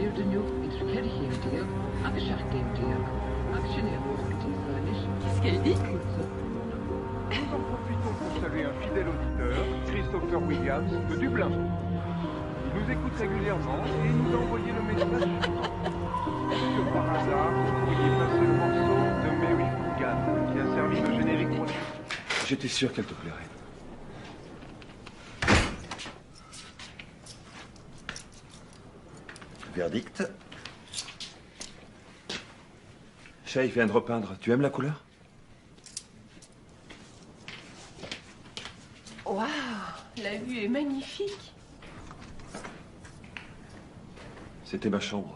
wilde nu intelligenteel, acceptenteel, actionnaire positief. Qu'est-ce qu'elle dit? Nous en profitons pour saluer un fidèle auditeur, Christopher Williams, de Dublin. Il nous écoute régulièrement et il nous a envoyé le message suivant. Est-ce que par hasard, vous pourriez passer le morceau de Mary Coogan, qui a servi de générique pour les... J'étais sûr qu'elle te plairait. Verdict. Shay vient de repeindre. Tu aimes la couleur? Waouh, la vue est magnifique. C'était ma chambre.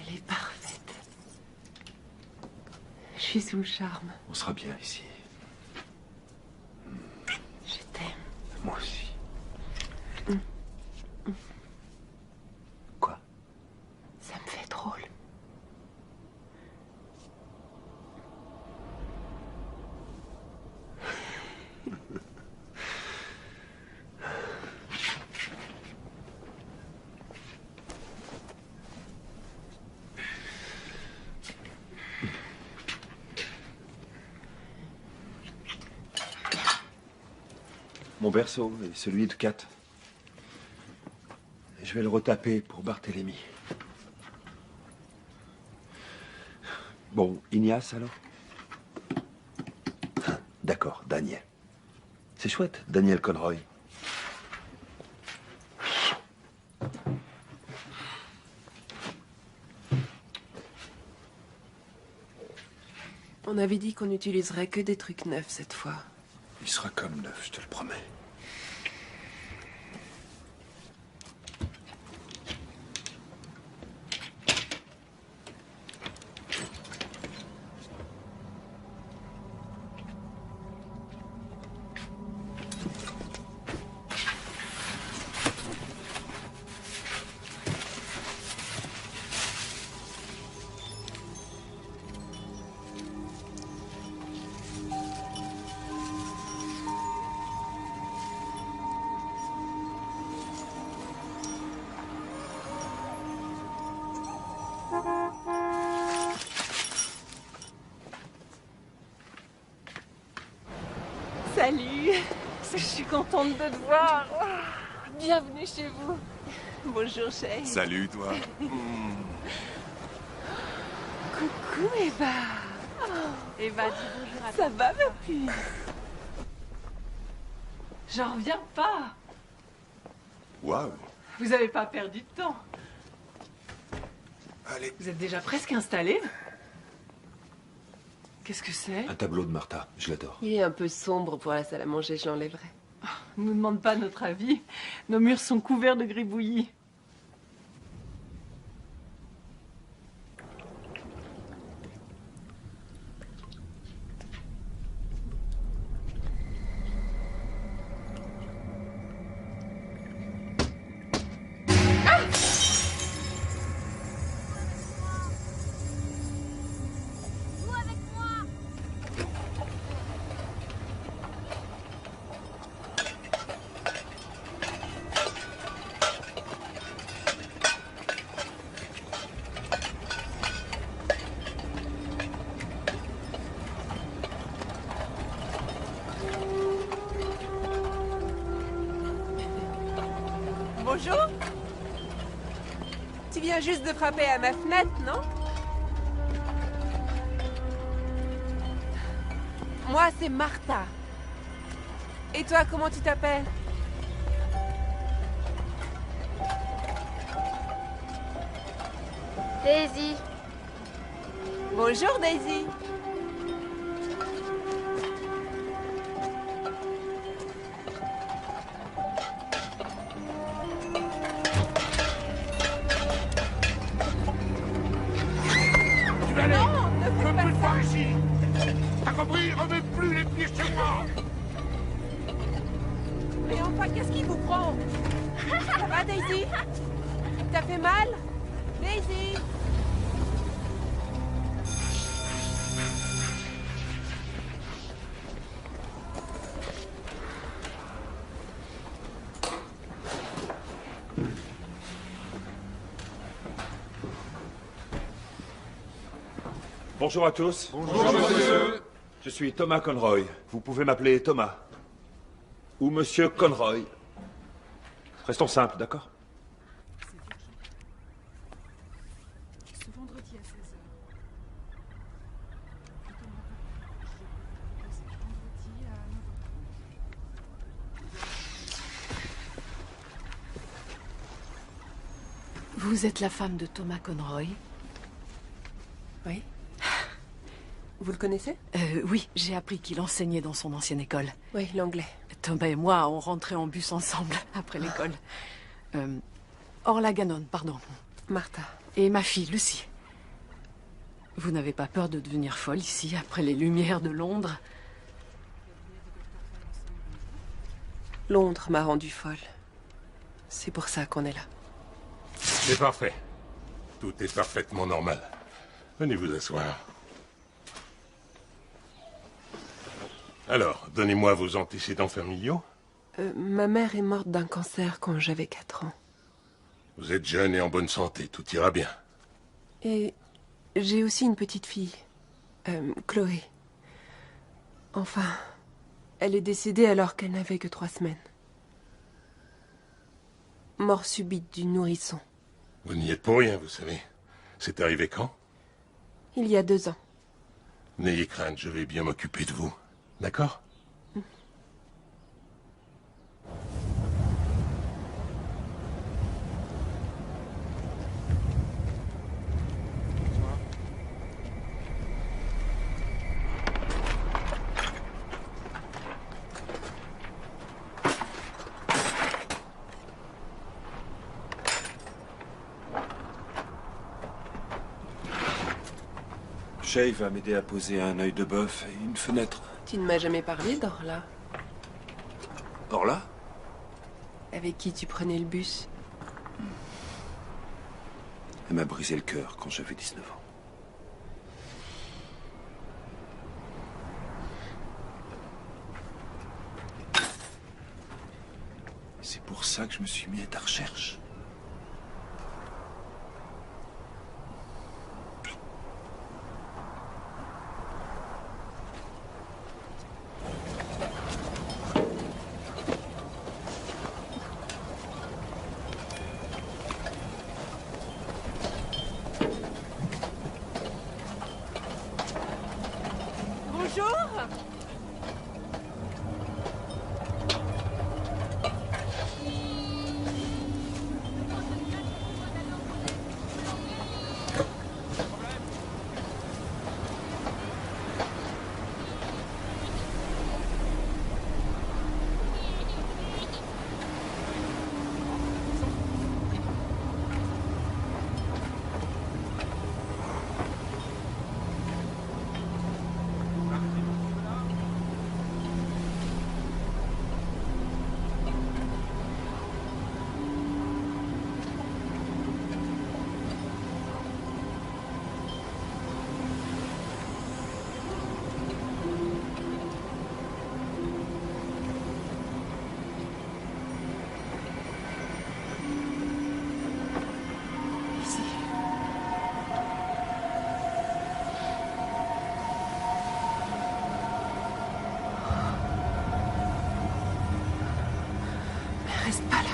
Elle est parfaite. Je suis sous le charme. On sera bien ici. Je t'aime. Moi aussi. Quoi? Ça me fait drôle. Mon berceau et celui de Kat. Je vais le retaper pour Barthélemy. Bon, Ignace alors? D'accord, Daniel. C'est chouette, Daniel Conroy. On avait dit qu'on n'utiliserait que des trucs neufs cette fois. Il sera comme neuf, je te le promets. Salut. Je suis contente de te voir. Bienvenue chez vous. Bonjour, Shay. Salut, toi. Coucou, Eva. Eva, dis bonjour à ça va, ma puce? J'en reviens pas. Waouh. Vous avez pas perdu de temps. Allez. Vous êtes déjà presque installés? Qu'est-ce que c'est? Un tableau de Martha, je l'adore. Il est un peu sombre pour la salle à manger, je l'enlèverai. Ne nous demande pas notre avis. Nos murs sont couverts de gribouillis. Bonjour. Tu viens juste de frapper à ma fenêtre, non? Moi, c'est Martha. Et toi, comment tu t'appelles? Daisy. Bonjour, Daisy. Non, ne fais pas ça. Ici. T'as compris? Remets plus les pieds chez moi. qu'est-ce qui vous prend? Ça va, Daisy? T'as fait mal? Daisy? Bonjour à tous. Bonjour, monsieur. Je suis Thomas Conroy. Vous pouvez m'appeler Thomas. Ou Monsieur Conroy. Restons simples, d'accord? Ce vendredi à 16h. Vendredi à 9h30. Vous êtes la femme de Thomas Conroy? Oui. Vous le connaissez? Oui, j'ai appris qu'il enseignait dans son ancienne école. Oui, l'anglais. Thomas et moi, on rentrait en bus ensemble après l'école. Orla Gannon, pardon. Martha. Et ma fille, Lucie. Vous n'avez pas peur de devenir folle ici, après les lumières de Londres? Londres m'a rendue folle. C'est pour ça qu'on est là. C'est parfait. Tout est parfaitement normal. Venez vous asseoir. Alors, donnez-moi vos antécédents familiaux. Ma mère est morte d'un cancer quand j'avais 4 ans. Vous êtes jeune et en bonne santé, tout ira bien. Et j'ai aussi une petite fille, Chloé. Enfin, elle est décédée alors qu'elle n'avait que 3 semaines. Mort subite du nourrisson. Vous n'y êtes pour rien, vous savez. C'est arrivé quand? Il y a 2 ans. N'ayez crainte, je vais bien m'occuper de vous. D'accord? Shay va m'aider à poser un œil de bœuf et une fenêtre. Tu ne m'as jamais parlé d'Orla, Orla? avec qui tu prenais le bus. Elle m'a brisé le cœur quand j'avais 19 ans. C'est pour ça que je me suis mis à ta recherche. Bonjour. Reste pas là.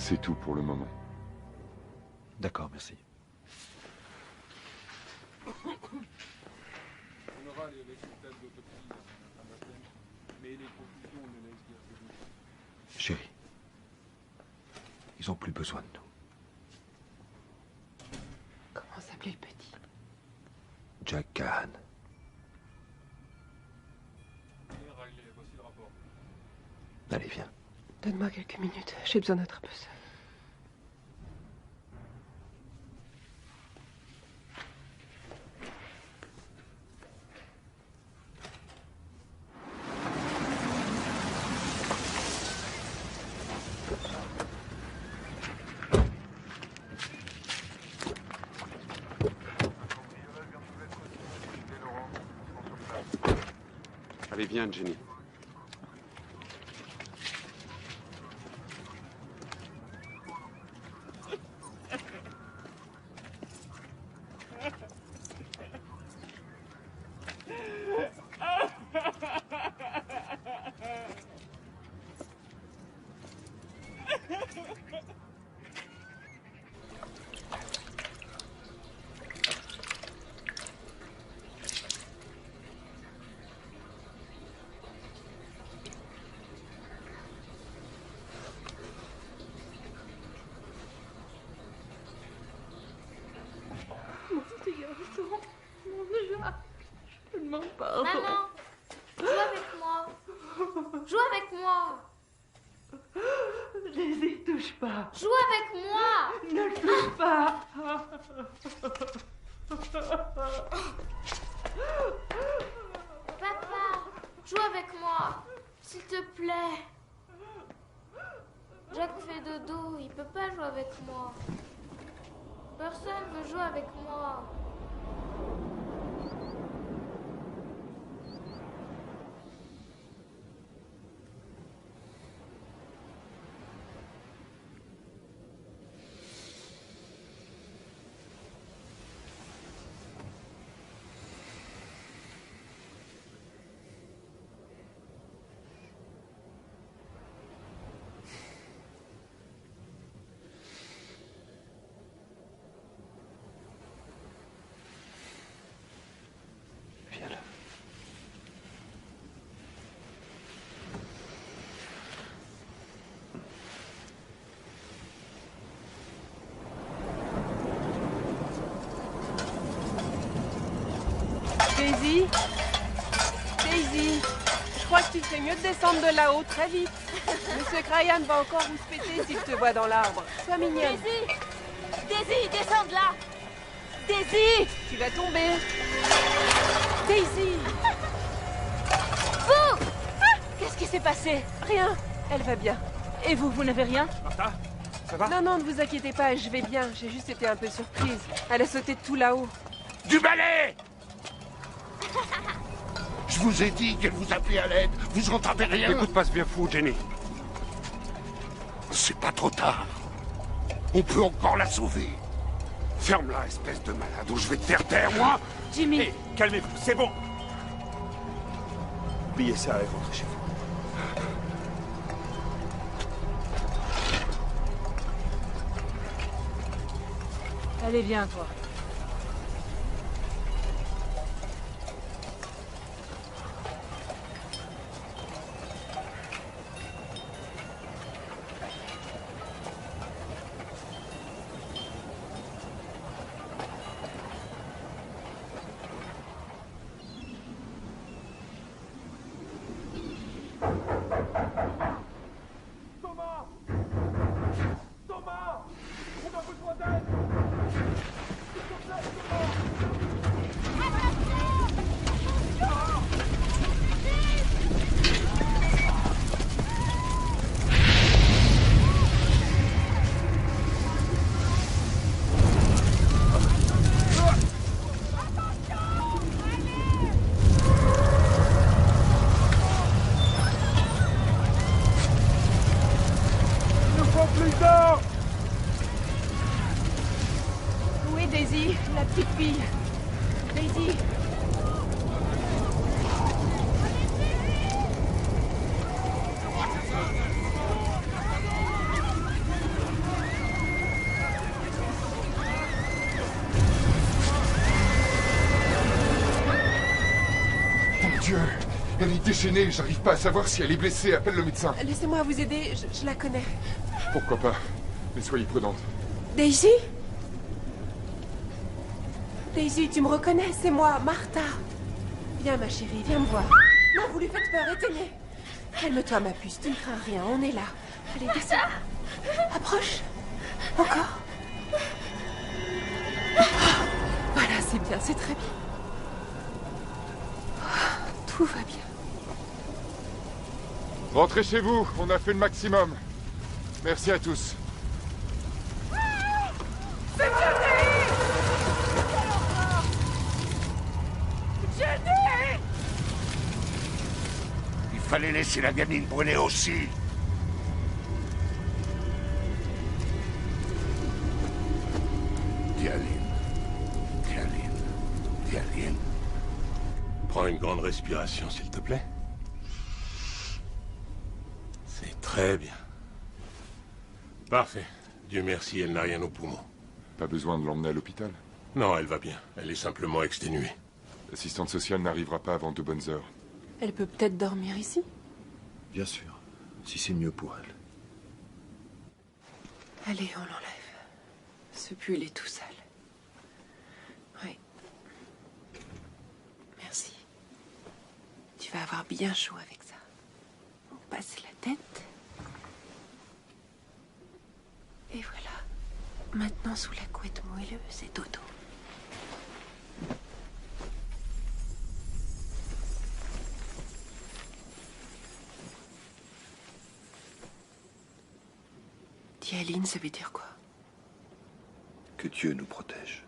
C'est tout pour le moment. D'accord, merci. On aura les résultats de l'autopsie un matin, mais les conclusions ne laissent guère que doute. Chérie, ils ont plus besoin de nous. Comment s'appelait le petit? Jack Cahan. Voici le rapport. Allez, viens. Donne-moi quelques minutes. J'ai besoin d'être un peu seule. Allez, viens, Jenny. Pardon. Maman, joue avec moi. Joue avec moi. Daisy, touche pas. Joue avec moi. Ne le touche pas. Papa, joue avec moi. S'il te plaît. Jack fait dodo, il peut pas jouer avec moi. Personne veut jouer avec moi. Daisy? Daisy? Je crois que tu ferais mieux de descendre de là-haut très vite. Monsieur Cryan va encore vous péter s'il te voit dans l'arbre. Sois mignonne. Daisy! Daisy, descends de là! Daisy! Tu vas tomber. Daisy! Vous! Qu'est-ce qui s'est passé? Rien. Elle va bien. Et vous, vous n'avez rien? Martha, ça va? Non, non, ne vous inquiétez pas, je vais bien. J'ai juste été un peu surprise. Elle a sauté de tout là-haut. Du balai! Je vous ai dit qu'elle vous appelait à l'aide. Vous entendez rien? Écoute pas ce bien fou, Jenny. C'est pas trop tard. On peut encore la sauver. Ferme-la, espèce de malade, ou je vais te faire taire, moi! Jimmy! Hé, calmez-vous, c'est bon. Oubliez ça et rentrez chez vous. Allez, viens, toi. Où est Daisy, la petite fille? Daisy? Elle est déchaînée, j'arrive pas à savoir si elle est blessée. Appelle le médecin. Laissez-moi vous aider, je la connais. Pourquoi pas? Mais soyez prudente. Daisy? Daisy, tu me reconnais, c'est moi, Martha. Viens, ma chérie, viens me voir. Non, vous lui faites peur, éteignez. Calme-toi, ma puce, tu ne crains rien, on est là. Allez, descends. Approche. Encore. Voilà, c'est bien, c'est très bien. Tout va bien. Rentrez chez vous, on a fait le maximum. Merci à tous. C'est Jenny! Jenny! Il fallait laisser la gamine brûler aussi. Dialine. Prends une grande respiration, s'il te plaît. C'est très bien. Parfait. Dieu merci, elle n'a rien aux poumons. Pas besoin de l'emmener à l'hôpital? Non, elle va bien. Elle est simplement exténuée. L'assistante sociale n'arrivera pas avant 2 bonnes heures. Elle peut peut-être dormir ici? Bien sûr, si c'est mieux pour elle. Allez, on l'enlève. Ce pull est tout sale. Oui. Merci. Tu vas avoir bien chaud avec ça. On passe la tête. Et voilà. Maintenant, sous la couette moelleuse, c'est dodo. Dialine, ça veut dire quoi? Que Dieu nous protège.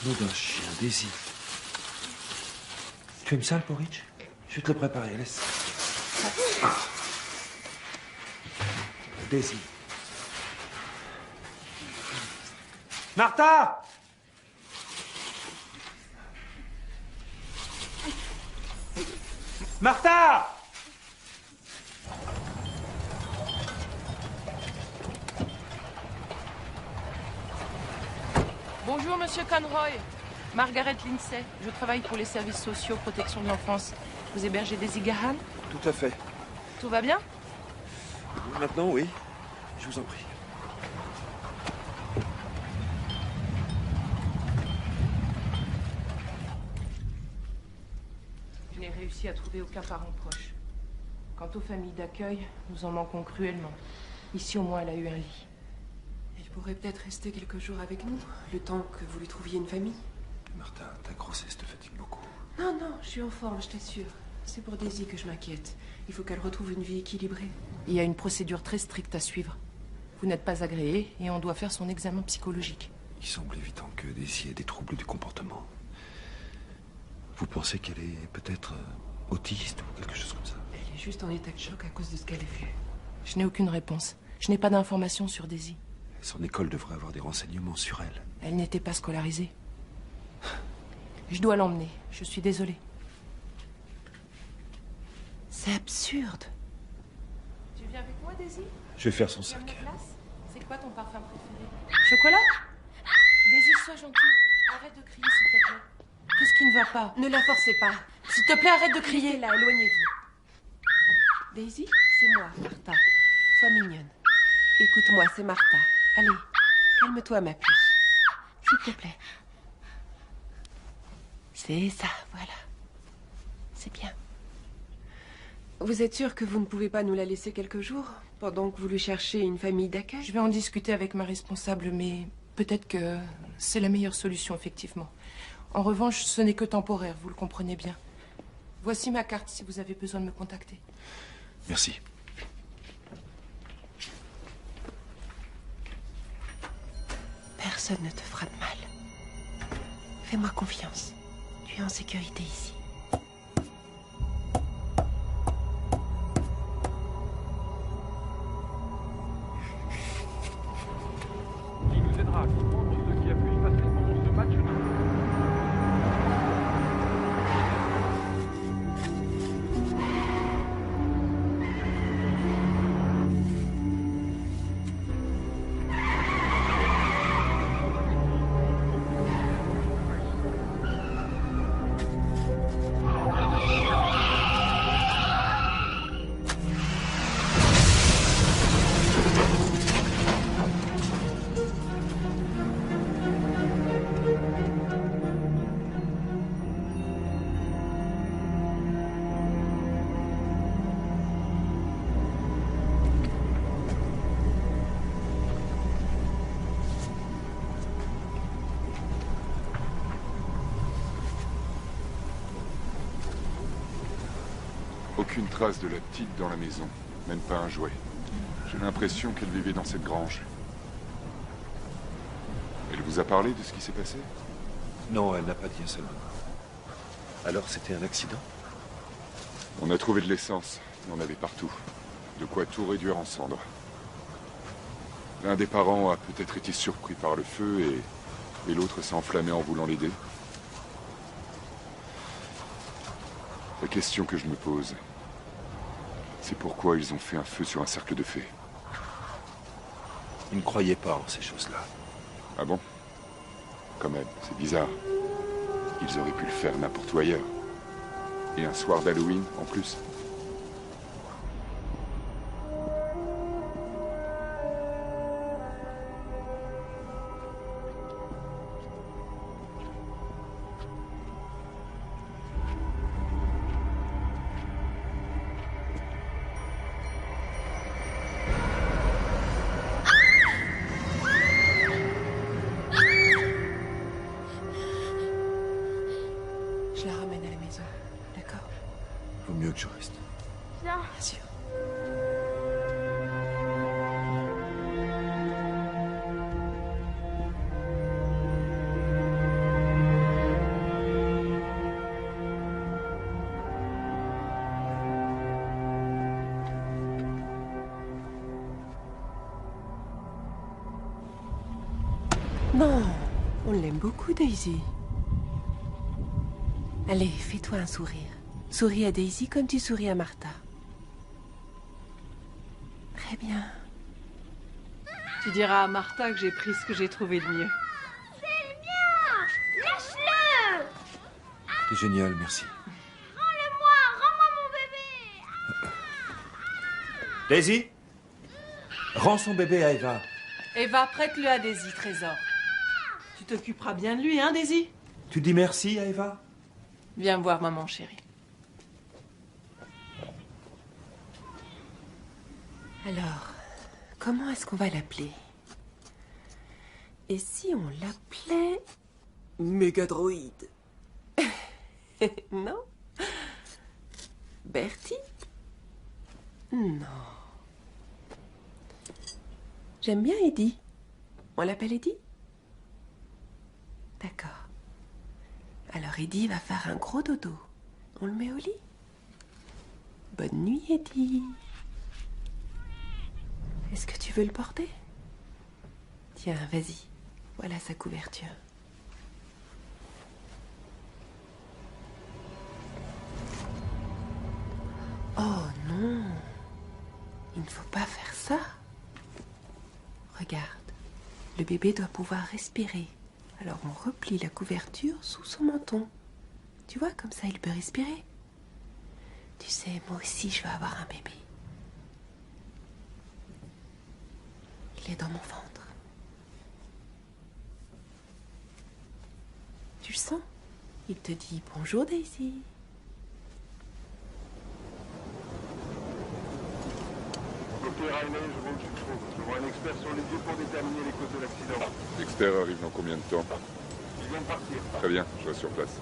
Nom d'un chien, Daisy. Tu aimes ça, le porridge? Je vais te le préparer, laisse. Ah. Daisy. Martha! Martha! Bonjour, Monsieur Conroy. Margaret Lindsay. Je travaille pour les services sociaux, protection de l'enfance. Vous hébergez Daisy Gahan? Tout à fait. Tout va bien? Maintenant, oui. Je vous en prie. Je n'ai réussi à trouver aucun parent proche. Quant aux familles d'accueil, nous en manquons cruellement. Ici, au moins, elle a eu un lit. Elle pourrait peut-être rester quelques jours avec nous, le temps que vous lui trouviez une famille. Martha, ta grossesse te fatigue beaucoup. Non, non, je suis en forme, je t'assure. C'est pour Daisy que je m'inquiète. Il faut qu'elle retrouve une vie équilibrée. Il y a une procédure très stricte à suivre. Vous n'êtes pas agréé et on doit faire son examen psychologique. Il semble évident que Daisy ait des troubles du comportement. Vous pensez qu'elle est peut-être autiste ou quelque chose comme ça? Elle est juste en état de choc à cause de ce qu'elle a vu. Je n'ai aucune réponse. Je n'ai pas d'informations sur Daisy. Son école devrait avoir des renseignements sur elle. Elle n'était pas scolarisée. Je dois l'emmener. Je suis désolée. C'est absurde. Tu viens avec moi, Daisy? Je vais faire son sac. C'est quoi ton parfum préféré? Chocolat? Daisy, sois gentille. Arrête de crier, s'il te plaît. Qu'est-ce qui ne va pas? Ne la forcez pas. S'il te plaît, arrête de crier. Là, éloignez-vous. Daisy, c'est moi, Martha. Sois mignonne. Écoute-moi, c'est Martha. Allez, calme-toi, ma puce. S'il te plaît. C'est ça, voilà. C'est bien. Vous êtes sûr que vous ne pouvez pas nous la laisser quelques jours, pendant que vous lui cherchez une famille d'accueil? Je vais en discuter avec ma responsable, mais peut-être que c'est la meilleure solution, effectivement. En revanche, ce n'est que temporaire, vous le comprenez bien. Voici ma carte si vous avez besoin de me contacter. Merci. Personne ne te fera de mal. Fais-moi confiance. Tu es en sécurité ici. aucune trace de la petite dans la maison. Même pas un jouet. J'ai l'impression qu'elle vivait dans cette grange. Elle vous a parlé de ce qui s'est passé? Non, elle n'a pas dit un seul mot. Alors c'était un accident? On a trouvé de l'essence. Il y en avait partout. De quoi tout réduire en cendres. L'un des parents a peut-être été surpris par le feu et l'autre s'est enflammé en voulant l'aider. La question que je me pose, c'est pourquoi ils ont fait un feu sur un cercle de fées. Ils ne croyaient pas en ces choses-là. Ah bon? Quand même, c'est bizarre. Ils auraient pu le faire n'importe où ailleurs. Et un soir d'Halloween, en plus. Je la ramène à la maison, d'accord? Vaut mieux que je reste. Viens. Bien sûr. Non, on l'aime beaucoup, Daisy. Allez, fais-toi un sourire. Souris à Daisy comme tu souris à Martha. Très bien. Tu diras à Martha que j'ai pris ce que j'ai trouvé de mieux. C'est le mien! Lâche-le! C'est génial, merci. Rends-le-moi! Rends-moi mon bébé! Daisy? Rends son bébé à Eva. Eva, prête-le à Daisy, trésor. Tu t'occuperas bien de lui, hein, Daisy? Tu dis merci à Eva? Viens voir maman, chérie. Alors, comment est-ce qu'on va l'appeler? Et si on l'appelait... Mégadroïde? Non? Bertie? Non. J'aime bien Eddie. On l'appelle Eddie? D'accord. Alors Eddie va faire un gros dodo. On le met au lit? Bonne nuit, Eddie. Est-ce que tu veux le porter? Tiens, vas-y. Voilà sa couverture. Oh non. Il ne faut pas faire ça. Regarde. Le bébé doit pouvoir respirer. Alors on replie la couverture sous son menton. Tu vois, comme ça il peut respirer. Tu sais, moi aussi je veux avoir un bébé. Il est dans mon ventre. Tu le sens? Il te dit bonjour Daisy. Ok Riley, je viens de Chicago. Je vois un expert sur les lieux pour déterminer les causes de l'accident. L'expert arrive dans combien de temps? Il vient de partir. Très bien, je reste sur place.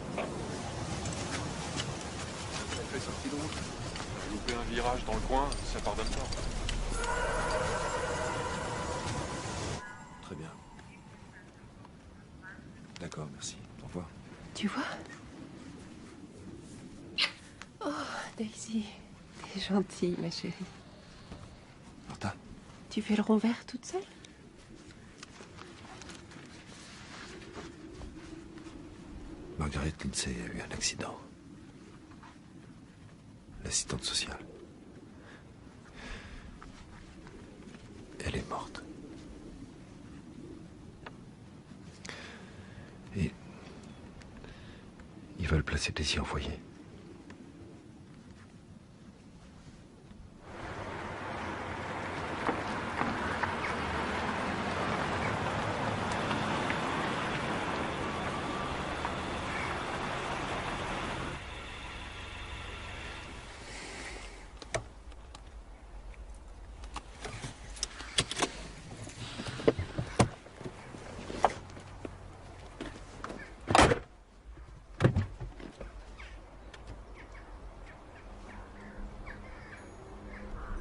Sacrée sortie de route. J'ai loupé un virage dans le coin, ça pardonne pas. Très bien. D'accord, merci. Au revoir. Tu vois? Oh, Daisy, t'es gentille, ma chérie. Martha? Tu fais le rond vert toute seule? Margaret Lindsay a eu un accident. L'assistante sociale. Elle est morte. Et ils veulent placer Daisy en foyer.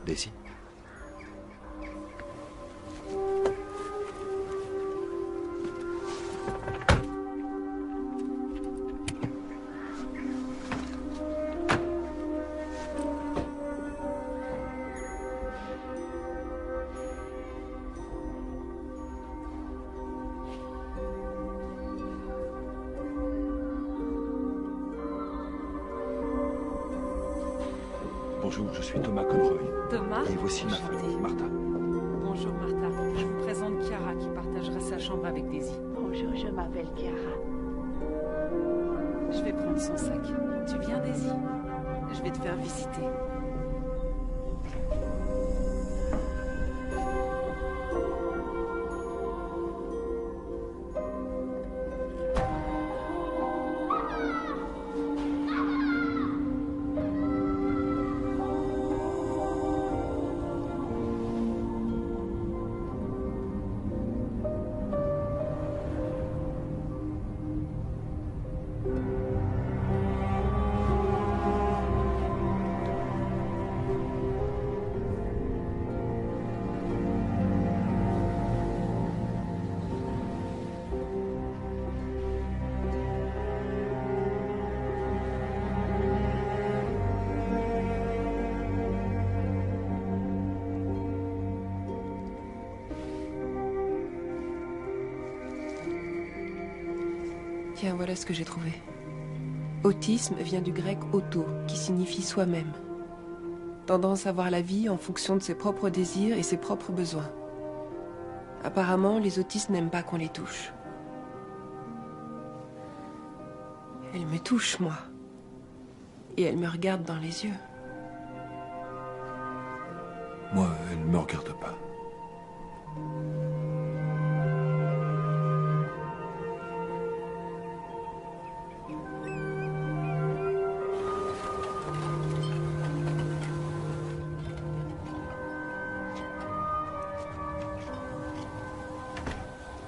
Daisy? Bonjour, je suis Thomas Conroy. Thomas? Et voici ma femme, Martha. Bonjour Martha, je vous présente Chiara qui partagera sa chambre avec Daisy. Bonjour, je m'appelle Chiara. Je vais prendre son sac. Tu viens Daisy? Je vais te faire visiter. Tiens, voilà ce que j'ai trouvé. Autisme vient du grec auto, qui signifie soi-même. Tendance à voir la vie en fonction de ses propres désirs et ses propres besoins. Apparemment, les autistes n'aiment pas qu'on les touche. Elle me touche, moi. Et elle me regarde dans les yeux. Moi, elle ne me regarde pas.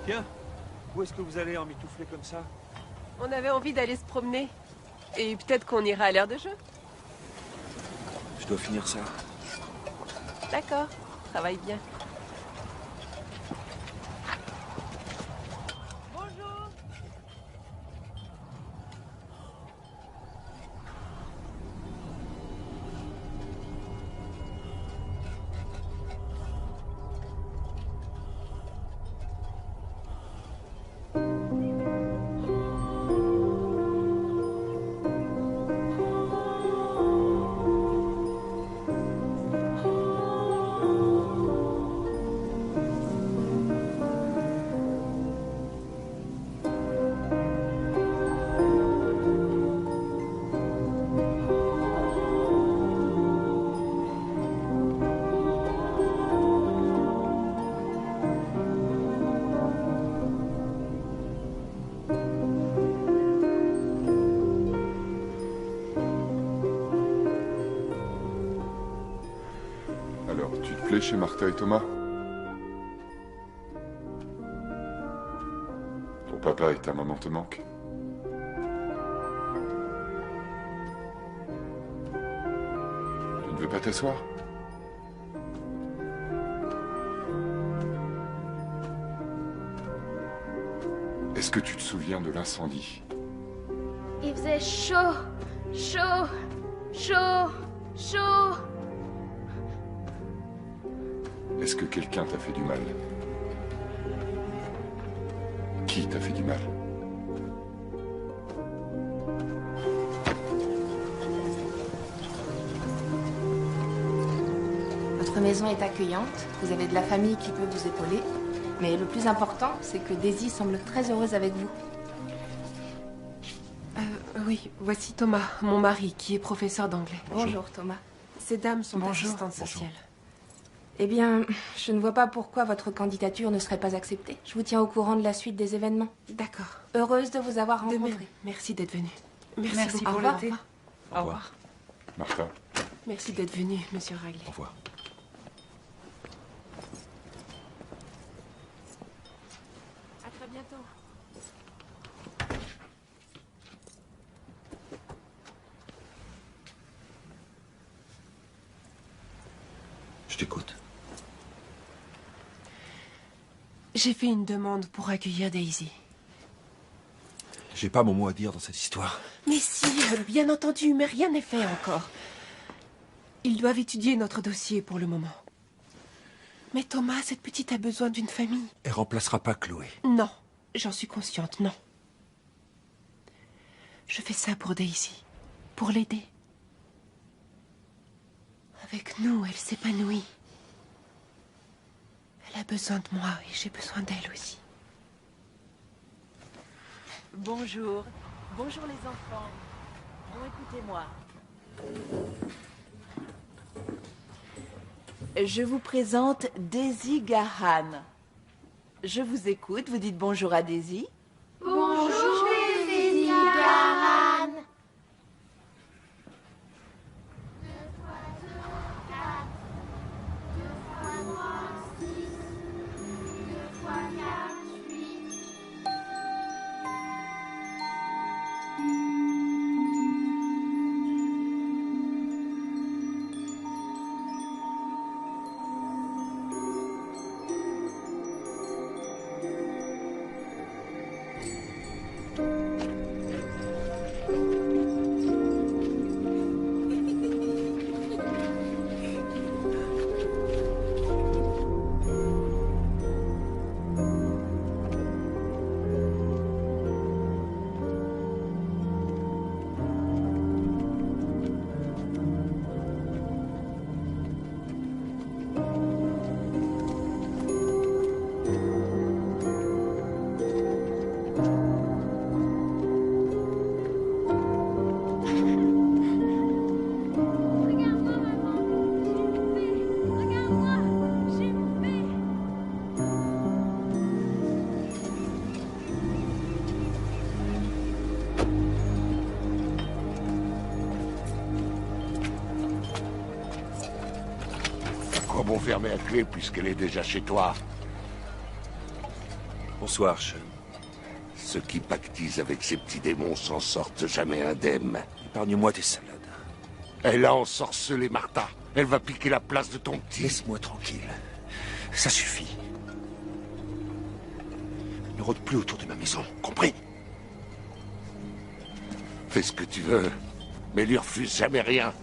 Tiens, où est-ce que vous allez emmitoufler comme ça? On avait envie d'aller se promener. Et peut-être qu'on ira à l'aire de jeu. Je dois finir ça. D'accord, travaille bien. Bonjour. Alors, tu te plais chez Martha et Thomas? Ton papa et ta maman te manquent? Tu ne veux pas t'asseoir? Est-ce que tu te souviens de l'incendie? Il faisait chaud, chaud, chaud, chaud. Est-ce que quelqu'un t'a fait du mal? Qui t'a fait du mal? Votre maison est accueillante, vous avez de la famille qui peut vous épauler. Mais le plus important, c'est que Daisy semble très heureuse avec vous. Oui, voici Thomas, mon mari, qui est professeur d'anglais. Bonjour Thomas. Ces dames sont Bonjour. assistantes sociales. Eh bien, je ne vois pas pourquoi votre candidature ne serait pas acceptée. Je vous tiens au courant de la suite des événements. D'accord. Heureuse de vous avoir De même. rencontré. Merci d'être venu. Merci Au pour revoir. l'été. Au revoir. Martha, Merci d'être venu, monsieur Ragley. Au revoir. À très bientôt. Je t'écoute. J'ai fait une demande pour accueillir Daisy. J'ai pas mon mot à dire dans cette histoire. Mais si, bien entendu, mais rien n'est fait encore. Ils doivent étudier notre dossier pour le moment. Mais Thomas, cette petite a besoin d'une famille. Elle remplacera pas Chloé. Non, j'en suis consciente, non. Je fais ça pour Daisy, pour l'aider. Avec nous, elle s'épanouit. Elle a besoin de moi et j'ai besoin d'elle aussi. Bonjour. Bonjour les enfants. Bon, écoutez-moi. Je vous présente Daisy Gahan. Je vous écoute, vous dites bonjour à Daisy. Bonjour, Daisy Gahan. Bon, fermer la clé puisqu'elle est déjà chez toi. Bonsoir, Sean. Ceux qui pactisent avec ces petits démons s'en sortent jamais indemnes. Épargne-moi tes salades. Elle a ensorcelé Martha. Elle va piquer la place de ton petit. Laisse-moi tranquille. Ça suffit. Ne rôde plus autour de ma maison, compris? Fais ce que tu veux, mais lui refuse jamais rien.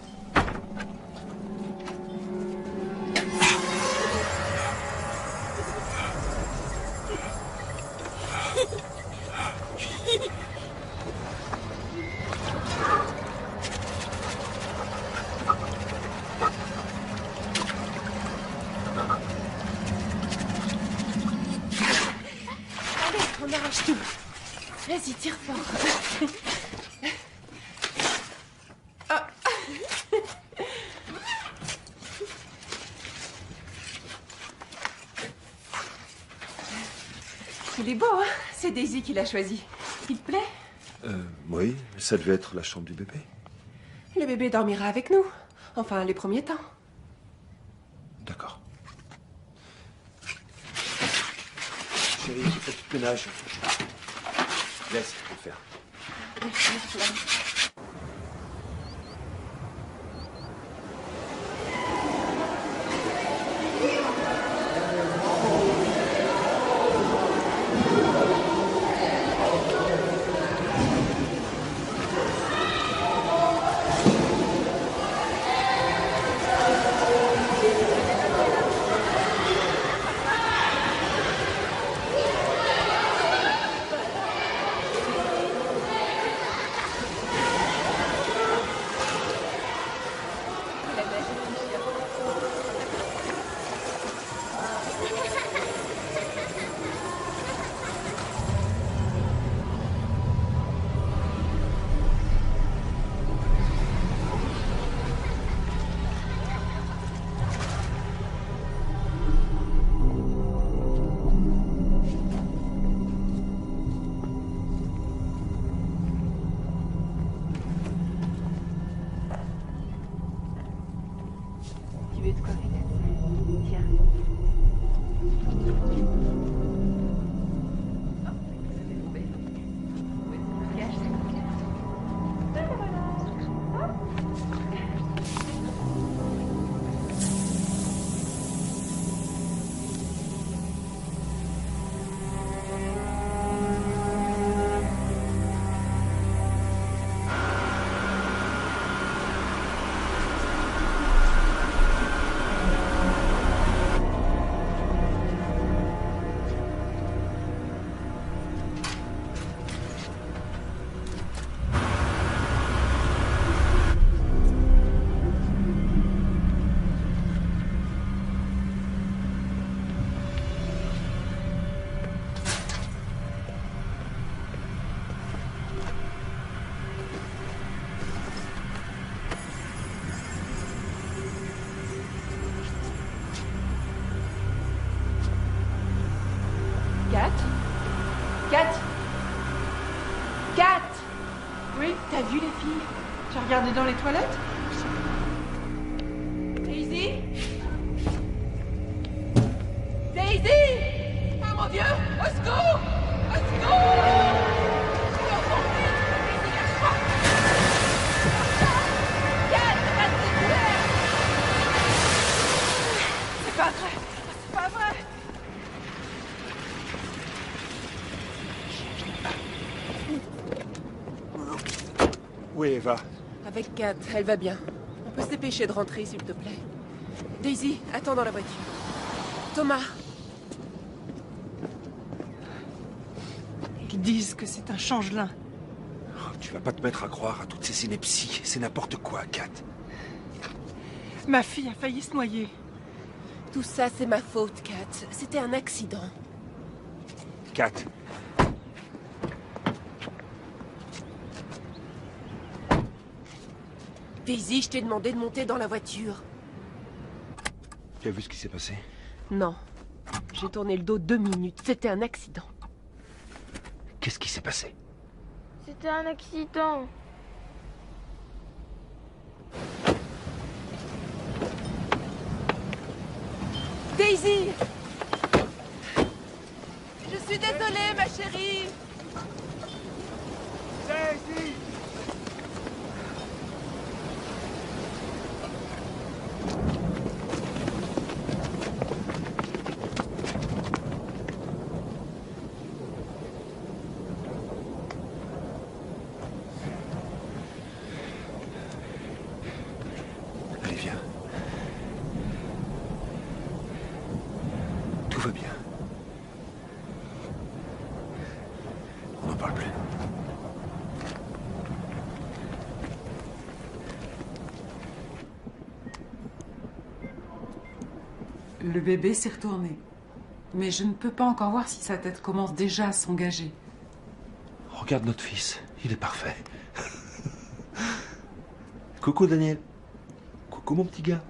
On arrache tout. Vas-y, tire fort. Ah. Il est beau, hein? C'est Daisy qui l'a choisi. Il te plaît? Oui, ça devait être la chambre du bébé. Le bébé dormira avec nous. Enfin, les premiers temps. D'accord. Chérie, fais du ménage. Laisse, je vais le faire. T'as vu les filles? Tu as regardé dans les toilettes? Daisy? Daisy! Oh mon Dieu! Au secours! Au secours! C'est pas vrai! C'est pas vrai! Où est Eva? Avec Kat, elle va bien. On peut se dépêcher de rentrer, s'il te plaît. Daisy, attends dans la voiture. Thomas. Ils disent que c'est un changelin. Oh, tu vas pas te mettre à croire à toutes ces inepties. C'est n'importe quoi, Kat. Ma fille a failli se noyer. Tout ça, c'est ma faute, Kat. C'était un accident. Kat. Daisy, je t'ai demandé de monter dans la voiture. Tu as vu ce qui s'est passé? Non. J'ai tourné le dos 2 minutes. C'était un accident. Qu'est-ce qui s'est passé? C'était un accident. Daisy! Je suis désolée, ma chérie! Daisy! Allez, viens. Tout va bien. On n'en parle plus. Le bébé s'est retourné. Mais je ne peux pas encore voir si sa tête commence déjà à s'engager. Regarde notre fils. Il est parfait. Coucou, Daniel. Coucou, mon petit gars.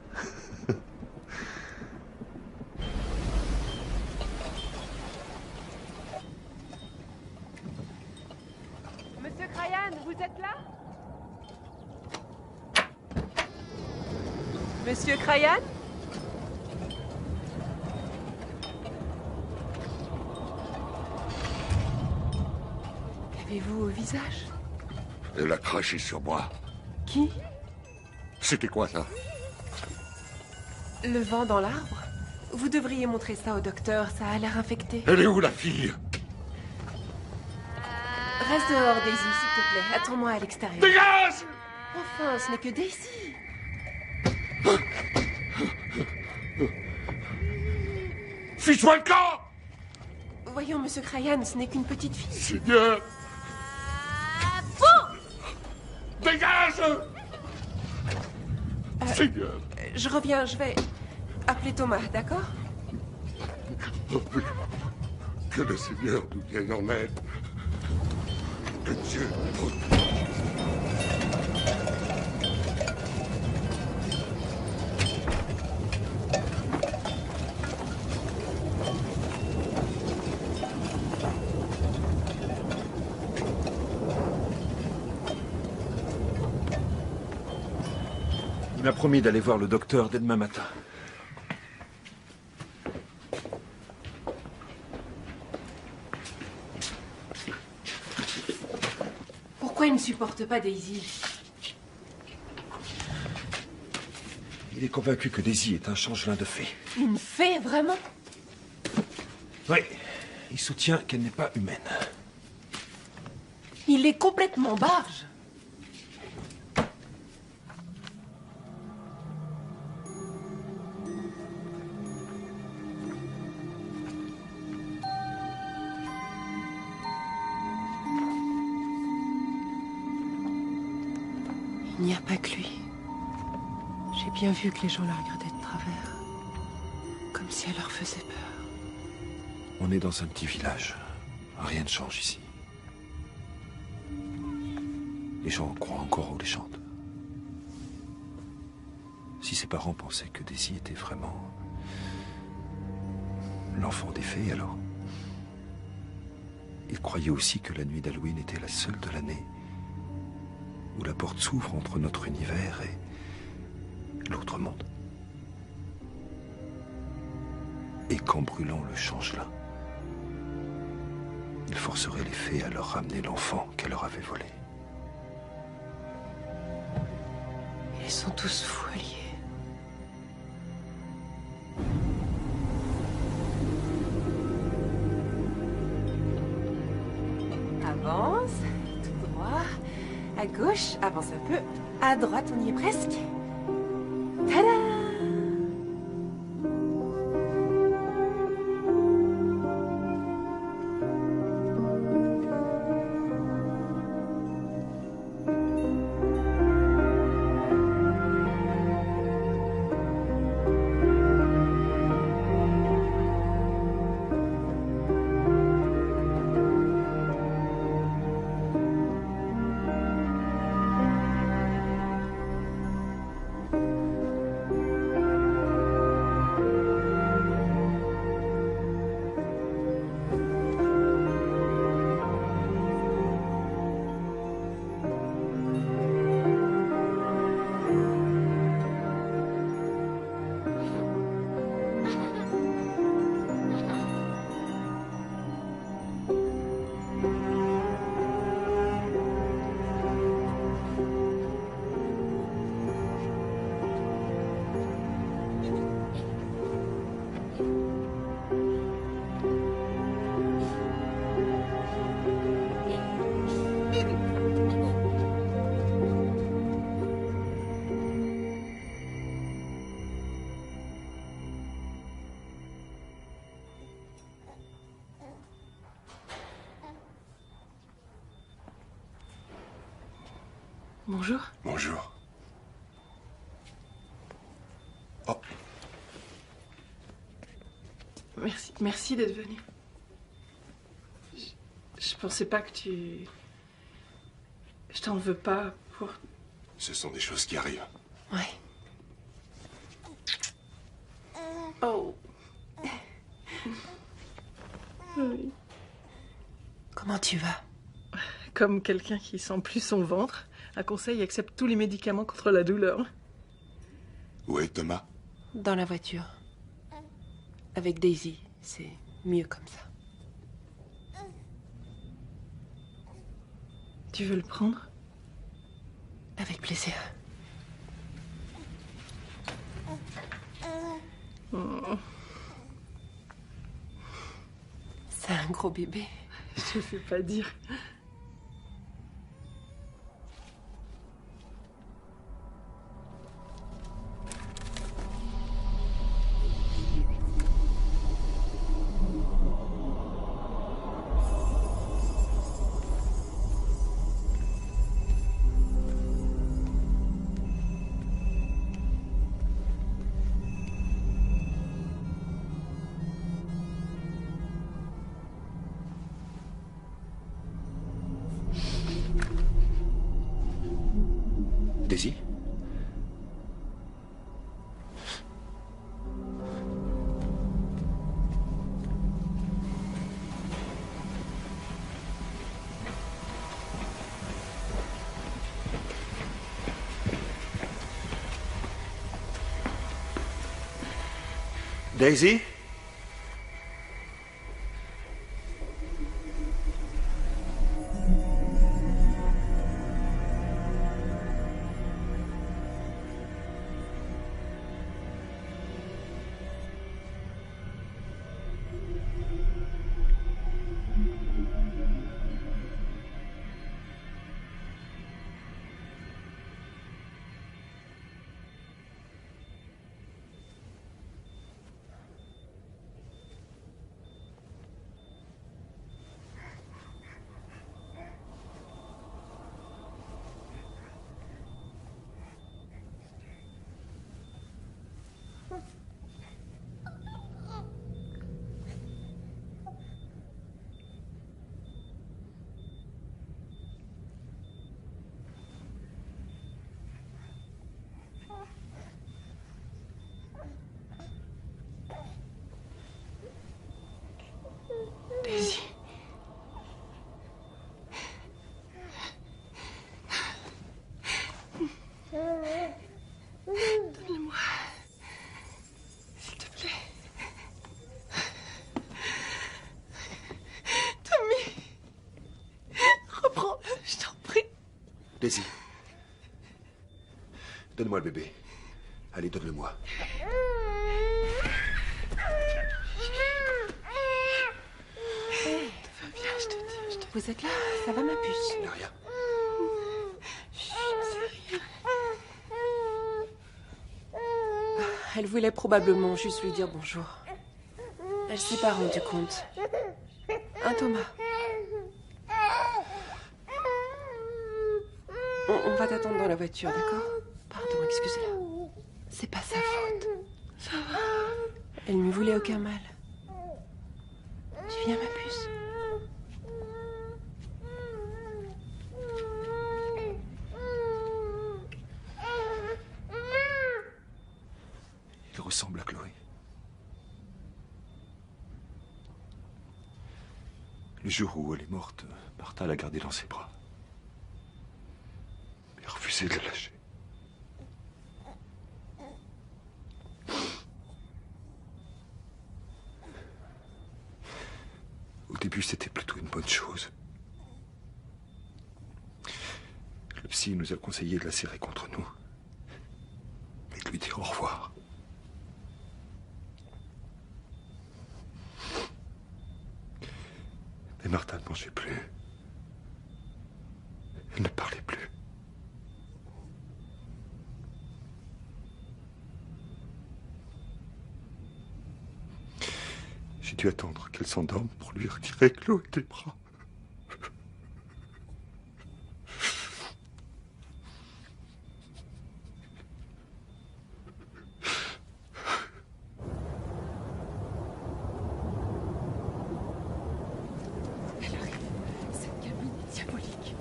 Monsieur Cryan, vous êtes là? Monsieur Cryan? Qu'avez-vous au visage? Elle a craché sur moi. Qui? C'était quoi, ça? Le vent dans l'arbre? Vous devriez montrer ça au docteur, ça a l'air infecté. Elle est où, la fille? Reste dehors, Daisy, s'il te plaît. Attends-moi à l'extérieur. Dégage! Enfin, ce n'est que Daisy. Fiche-moi le camp! Voyons, monsieur Cryan, ce n'est qu'une petite fille. Seigneur! Dégage! Seigneur! Je reviens, je vais appeler Thomas, d'accord? Que le Seigneur nous vienne en aide. Que Dieu nous protège. Il m'a promis d'aller voir le docteur dès demain matin. Pourquoi il ne supporte pas Daisy? Il est convaincu que Daisy est un changelin de fée. Une fée, vraiment? Oui, il soutient qu'elle n'est pas humaine. Il est complètement barge. Il n'y a pas que lui. J'ai bien vu que les gens la regardaient de travers. Comme si elle leur faisait peur. On est dans un petit village. Rien ne change ici. Les gens croient encore aux légendes. Si ses parents pensaient que Daisy était vraiment l'enfant des fées, alors ils croyaient aussi que la nuit d'Halloween était la seule de l'année où la porte s'ouvre entre notre univers et l'autre monde. Et qu'en brûlant le changelin, il forcerait les fées à leur ramener l'enfant qu'elle leur avait volé. Ils sont tous fous alliés. Avance, tout droit, à gauche, avance un peu, à droite, on y est presque. Tada! Bonjour. Bonjour. Oh. Merci d'être venu. Je pensais pas que tu... Je t'en veux pas pour... Ce sont des choses qui arrivent. Ouais. Oh. Oui. Comment tu vas? Comme quelqu'un qui sent plus son ventre. Un conseil accepte tous les médicaments contre la douleur. Où est Thomas? Dans la voiture. Avec Daisy, c'est mieux comme ça. Tu veux le prendre? Avec plaisir. Oh. C'est un gros bébé. Je ne sais pas dire. Daisy? Daisy? Daisy. Donne-moi le bébé. Allez, donne-le-moi. Vous êtes là? Ça va, ma puce? Il n'y a rien. Elle voulait probablement juste lui dire bonjour. Elle s'est pas rendue compte. Hein, Thomas? On va t'attendre dans la voiture, d'accord? Pardon, excusez-la. C'est pas sa faute. Ça va. Elle ne voulait aucun mal. Tu viens, ma puce? Il ressemble à Chloé. Le jour où elle est morte, Martha l'a gardée dans ses bras. Mais refusé de la lâcher. Au début, c'était plutôt une bonne chose. Le psy nous a conseillé de la serrer contre nous et de lui dire au revoir. Mais Martha ne mangeait plus. Elle ne parlait plus. J'ai dû attendre qu'elle s'endorme pour lui retirer Chloé des bras. Elle arrive. Cette gamine est diabolique.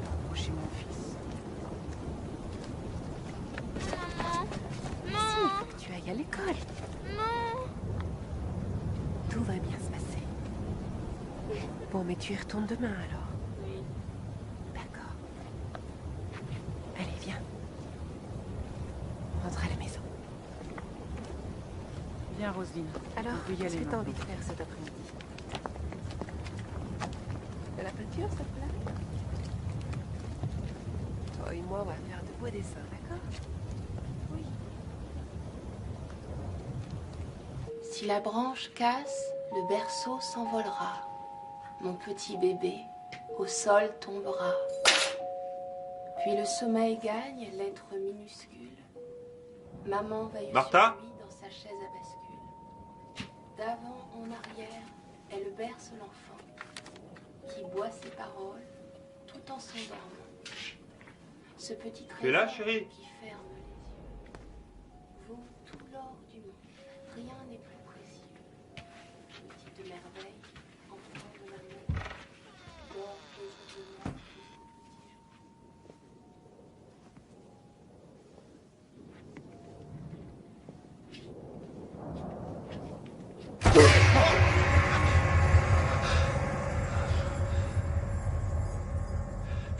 Approchez mon fils. Non. Si, il faut que tu ailles à l'école. Non. Tout va bien se passer. Bon, mais tu y retournes demain alors. Oui. D'accord. Allez, viens. On rentre à la maison. Viens, Roselyne. Alors, On peut y qu'est-ce aller que t'as maintenant. envie de faire cet après-midi? De la peinture, ça te plaît? Toi et moi, on va faire de beaux dessins, d'accord? Oui. Si la branche casse, le berceau s'envolera. Mon petit bébé au sol tombera. Puis le sommeil gagne, l'être minuscule. Maman veille Martha sur lui dans sa chaise à bascule. D'avant en arrière, elle berce l'enfant qui boit ses paroles tout en s'endormant. Ce petit Tu es là, trésor chérie? qui ferme les yeux. Vaut tout l'or du monde. Rien n'est plus précieux. Petite merveille, enfant de l'amour, dors paisiblement jusqu'au petit jour.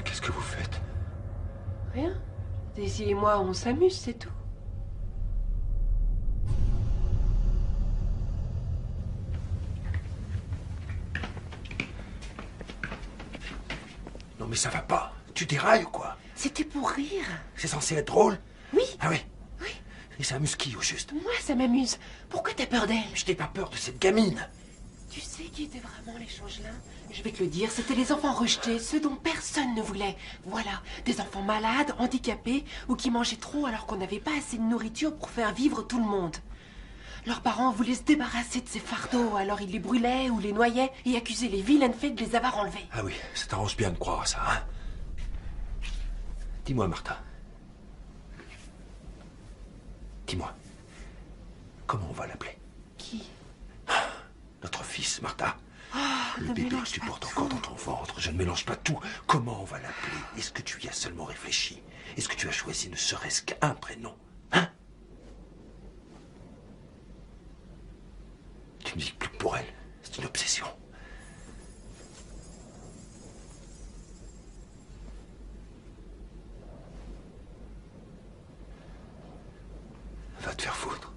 Qu'est-ce que vous faites? Rien. Daisy et moi, on s'amuse, c'est tout. Non mais ça va pas. Tu dérailles ou quoi? C'était pour rire. C'est censé être drôle? Oui. Ah oui? Oui. Et ça amuse qui au juste? Moi, ça m'amuse. Pourquoi t'as peur d'elle? Je n'ai pas peur de cette gamine. Tu sais qui étaient vraiment les changelins? Je vais te le dire, c'était les enfants rejetés, ceux dont personne ne voulait. Voilà, des enfants malades, handicapés, ou qui mangeaient trop alors qu'on n'avait pas assez de nourriture pour faire vivre tout le monde. Leurs parents voulaient se débarrasser de ces fardeaux, alors ils les brûlaient ou les noyaient et accusaient les vilaines fées de les avoir enlevés. Ah oui, ça t'arrange bien de croire à ça, hein? Dis-moi, Martha. Dis-moi. Comment on va l'appeler? Qui? Notre fils, Martha. Le ne bébé que mélange tu pas portes tout. encore dans ton ventre. Je ne mélange pas tout. Comment on va l'appeler? Est-ce que tu y as seulement réfléchi? Est-ce que tu as choisi ne serait-ce qu'un prénom? Hein? Tu me dis que plus que pour elle. C'est une obsession. Va te faire foutre.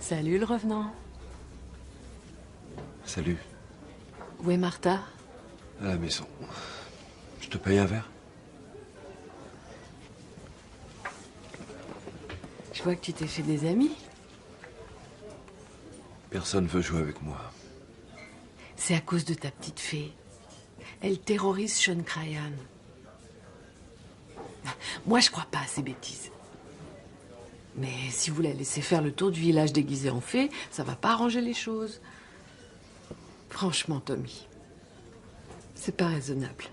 Salut le revenant. Salut. Où est Martha? À la maison. Je te paye un verre? Je vois que tu t'es fait des amis. Personne veut jouer avec moi. C'est à cause de ta petite fée. Elle terrorise Sean Cryan. Moi, je crois pas à ces bêtises. Mais si vous la laissez faire le tour du village déguisé en fée, ça va pas arranger les choses. Franchement, Tommy, c'est pas raisonnable.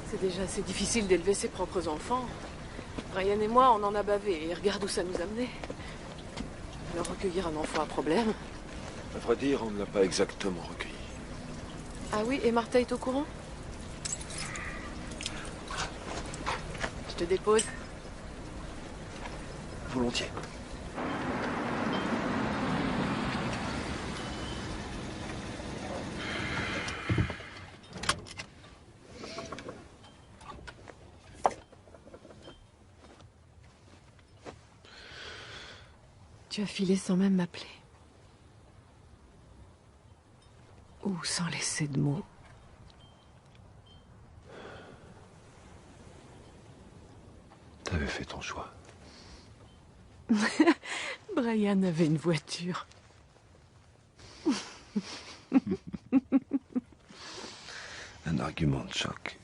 C'est déjà assez difficile d'élever ses propres enfants. Brian et moi, on en a bavé, et regarde où ça nous a menés. Alors recueillir un enfant à problème. À vrai dire, on ne l'a pas exactement recueilli. Ah oui, et Martha est au courant? Je te dépose. Volontiers. Tu as filé sans même m'appeler. Ou sans laisser de mots. T'avais fait ton choix. Brian avait une voiture. Un argument de choc.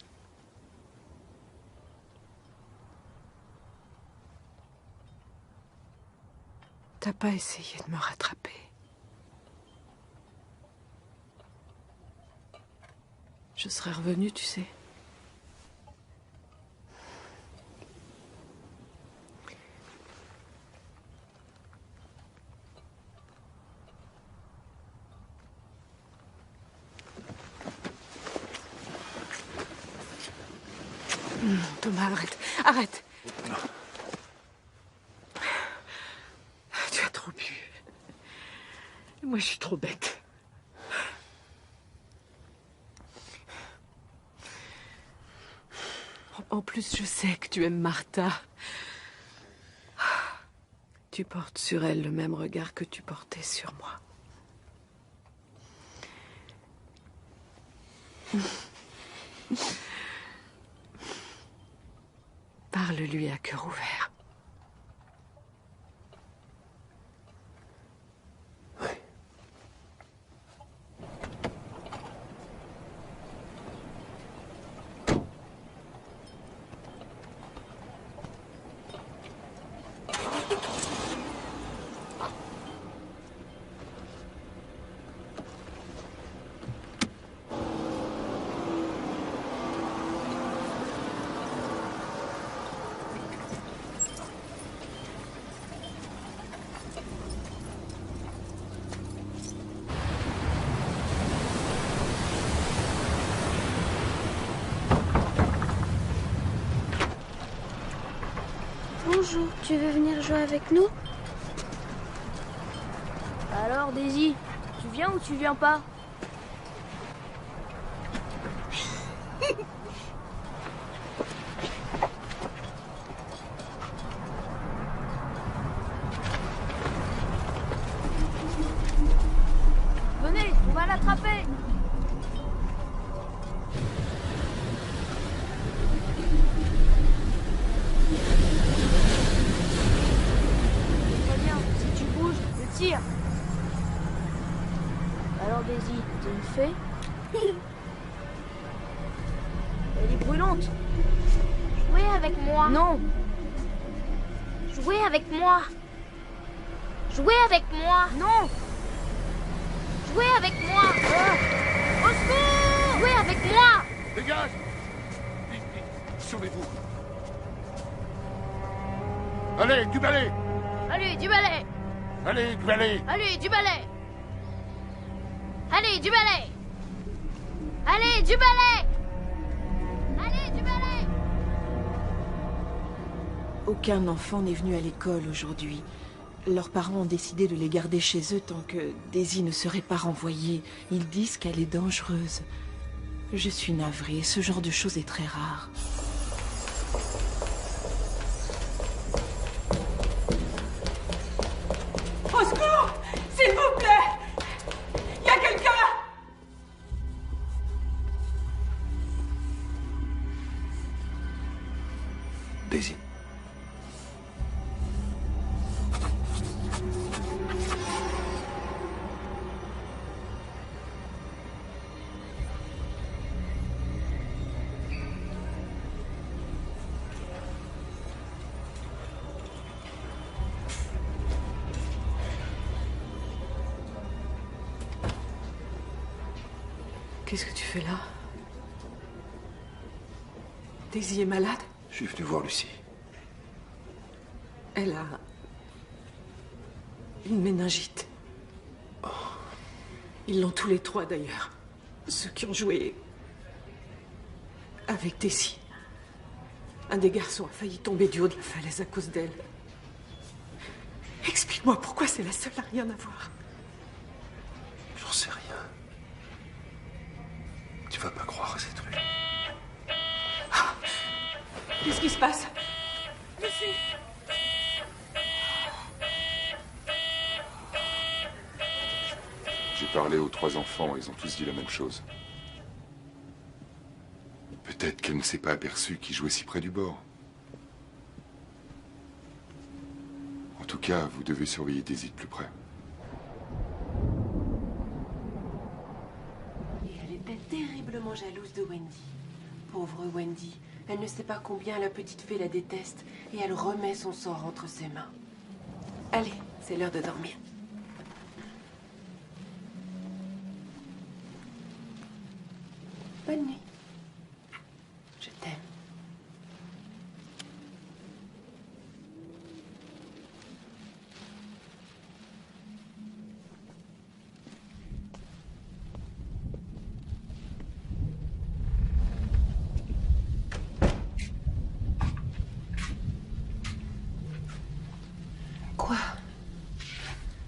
T'as pas essayé de me rattraper. Je serais revenue, tu sais. Thomas, arrête. Arrête. Tu as trop bu. Moi, je suis trop bête. En plus, je sais que tu aimes Martha. Tu portes sur elle le même regard que tu portais sur moi. Parle-lui à cœur ouvert. Bonjour, tu veux venir jouer avec nous? Alors, Daisy, tu viens ou tu viens pas? Venez, on va l'attraper! Tire. Alors Daisy, t'es une fée? Elle est brûlante. Jouez avec moi. Non. Jouez avec moi. Jouez avec moi. Non. Jouez avec moi. Au secours. Jouez avec moi. Dégage. Sauvez-vous. Allez, du balai. Allez, du balai. Allez, du balai. Allez, du balai. Allez, du balai. Allez, du balai. Allez, du balai. Aucun enfant n'est venu à l'école aujourd'hui. Leurs parents ont décidé de les garder chez eux tant que Daisy ne serait pas renvoyée. Ils disent qu'elle est dangereuse. Je suis navrée, ce genre de choses est très rare. Au secours! S'il vous plaît! Il y a quelqu'un! Daisy. Qu'est-ce que tu fais là? Daisy est malade? Je suis venu voir Lucie. Elle a une méningite. Ils l'ont tous les trois d'ailleurs. Ceux qui ont joué avec Daisy. Un des garçons a failli tomber du haut de la falaise à cause d'elle. Explique-moi pourquoi c'est la seule à rien avoir. J'en sais rien. Tu vas pas croire à ces trucs. Qu'est-ce qui se passe? Lucie! J'ai parlé aux 3 enfants, ils ont tous dit la même chose. Peut-être qu'elle ne s'est pas aperçue qu'il jouait si près du bord. En tout cas, vous devez surveiller Daisy de plus près. Et elle était terriblement jalouse de Wendy. Pauvre Wendy. Elle ne sait pas combien la petite fée la déteste et elle remet son sort entre ses mains. Allez, c'est l'heure de dormir. Bonne nuit. Je t'aime. Quoi?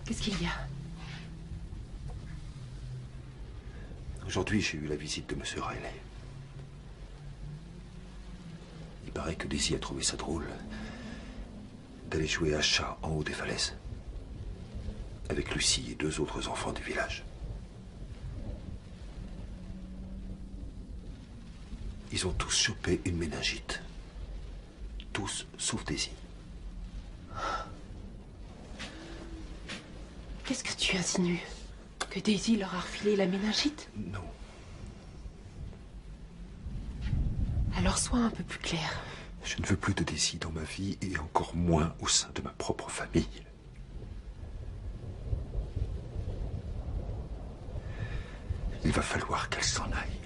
Qu'est-ce qu'il y a? Aujourd'hui, j'ai eu la visite de Monsieur Riley. Il paraît que Daisy a trouvé ça drôle d'aller jouer à chat en haut des falaises. Avec Lucie et 2 autres enfants du village. Ils ont tous chopé une méningite. Tous, sauf Daisy. Qu'est-ce que tu insinues? Que Daisy leur a refilé la méningite? Non. Alors sois un peu plus clair. Je ne veux plus de Daisy dans ma vie et encore moins au sein de ma propre famille. Il va falloir qu'elle s'en aille.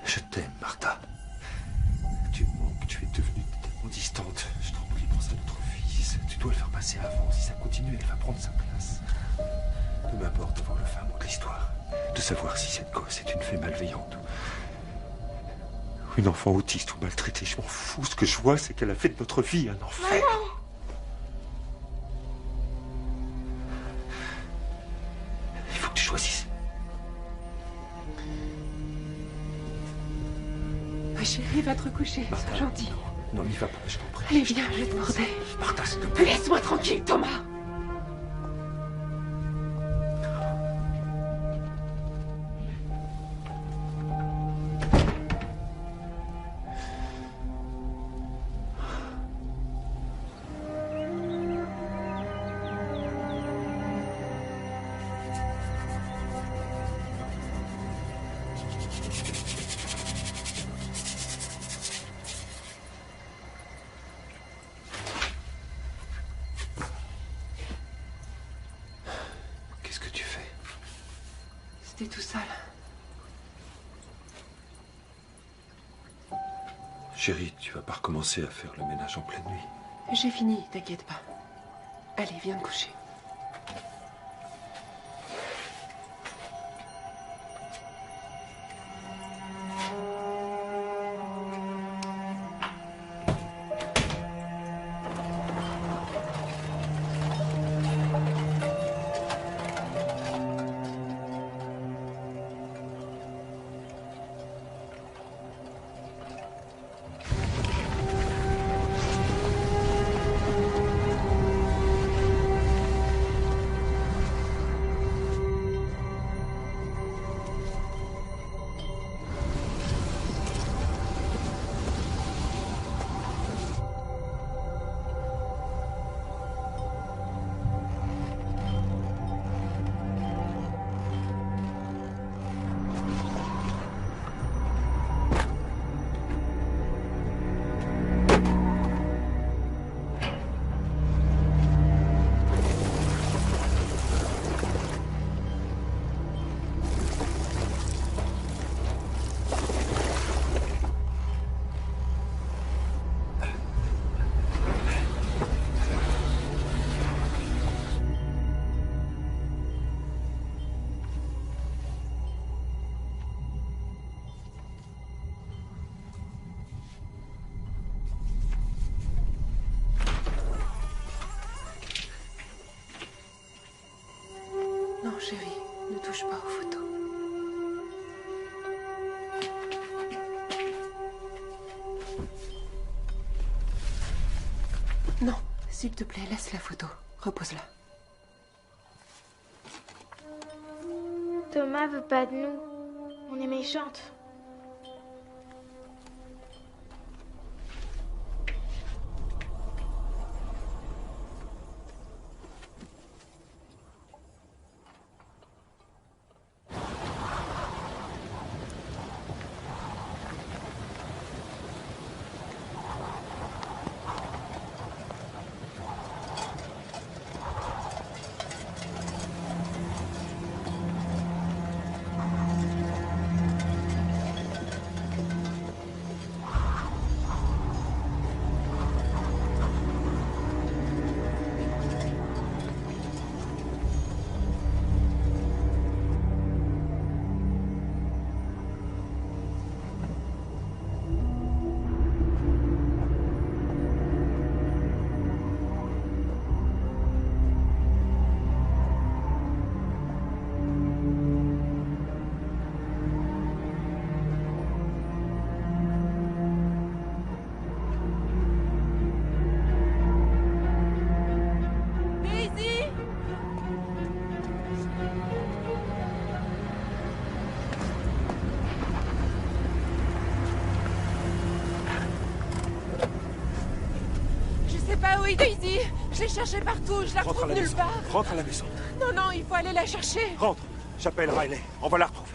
Je t'aime, Martha. Tu me manques, tu es devenue tellement distante. Je t'en prie, pense à notre fils. Tu dois le faire passer avant. Si ça continue, elle va prendre sa place. Peu m'importe d'avoir le fin mot de l'histoire. De savoir si cette gosse est une fée malveillante ou une enfant autiste ou maltraitée. Je m'en fous. Ce que je vois, c'est qu'elle a fait de notre vie un enfer. Maman! Il faut que tu choisisses. Ma chérie, va te recoucher. Sois gentil. Non, n'y va pas, je t'en prie. Allez, viens, je vais te border. Martha, s'il te plaît. Laisse-moi tranquille, Thomas. Qu'est-ce que tu fais? C'était tout seul. Chérie, tu vas pas recommencer à faire le ménage en pleine nuit. J'ai fini, t'inquiète pas. Allez, viens te coucher. chérie, ne touche pas aux photos. Non, s'il te plaît, laisse la photo. Repose-la. Thomas veut pas de nous. On est méchantes. Oui, Daisy, je l'ai cherchée partout, je la retrouve nulle part. Rentre à la maison. Non, non, il faut aller la chercher. Rentre. J'appelle Riley. On va la retrouver.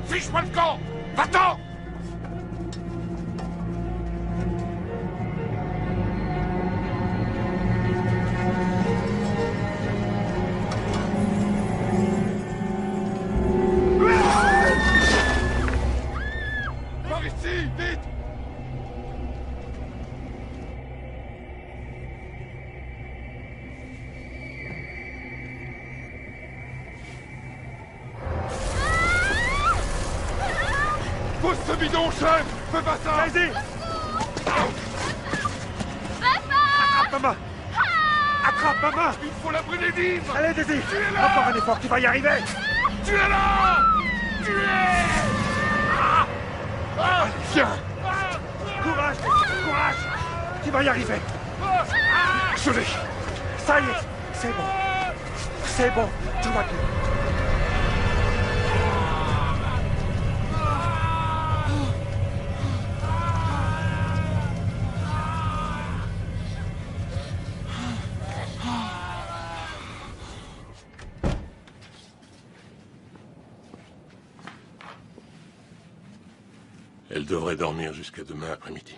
Fiche-moi le camp! Va-t'en! Par ici, vite! Pousse ce bidon, chef! Fais pas ça! Vas-y! Papa! Attrape maman! Attrape maman! Il faut la brûler vive! Allez, Daisy! Tuez-la! Encore un effort, tu vas y arriver! Tuez-la! Tuez! Allez, viens! Courage! Courage! Tu vas y arriver! Je l'ai! Ça y est! C'est bon! C'est bon! Tout va bien! Elle devrait dormir jusqu'à demain après-midi.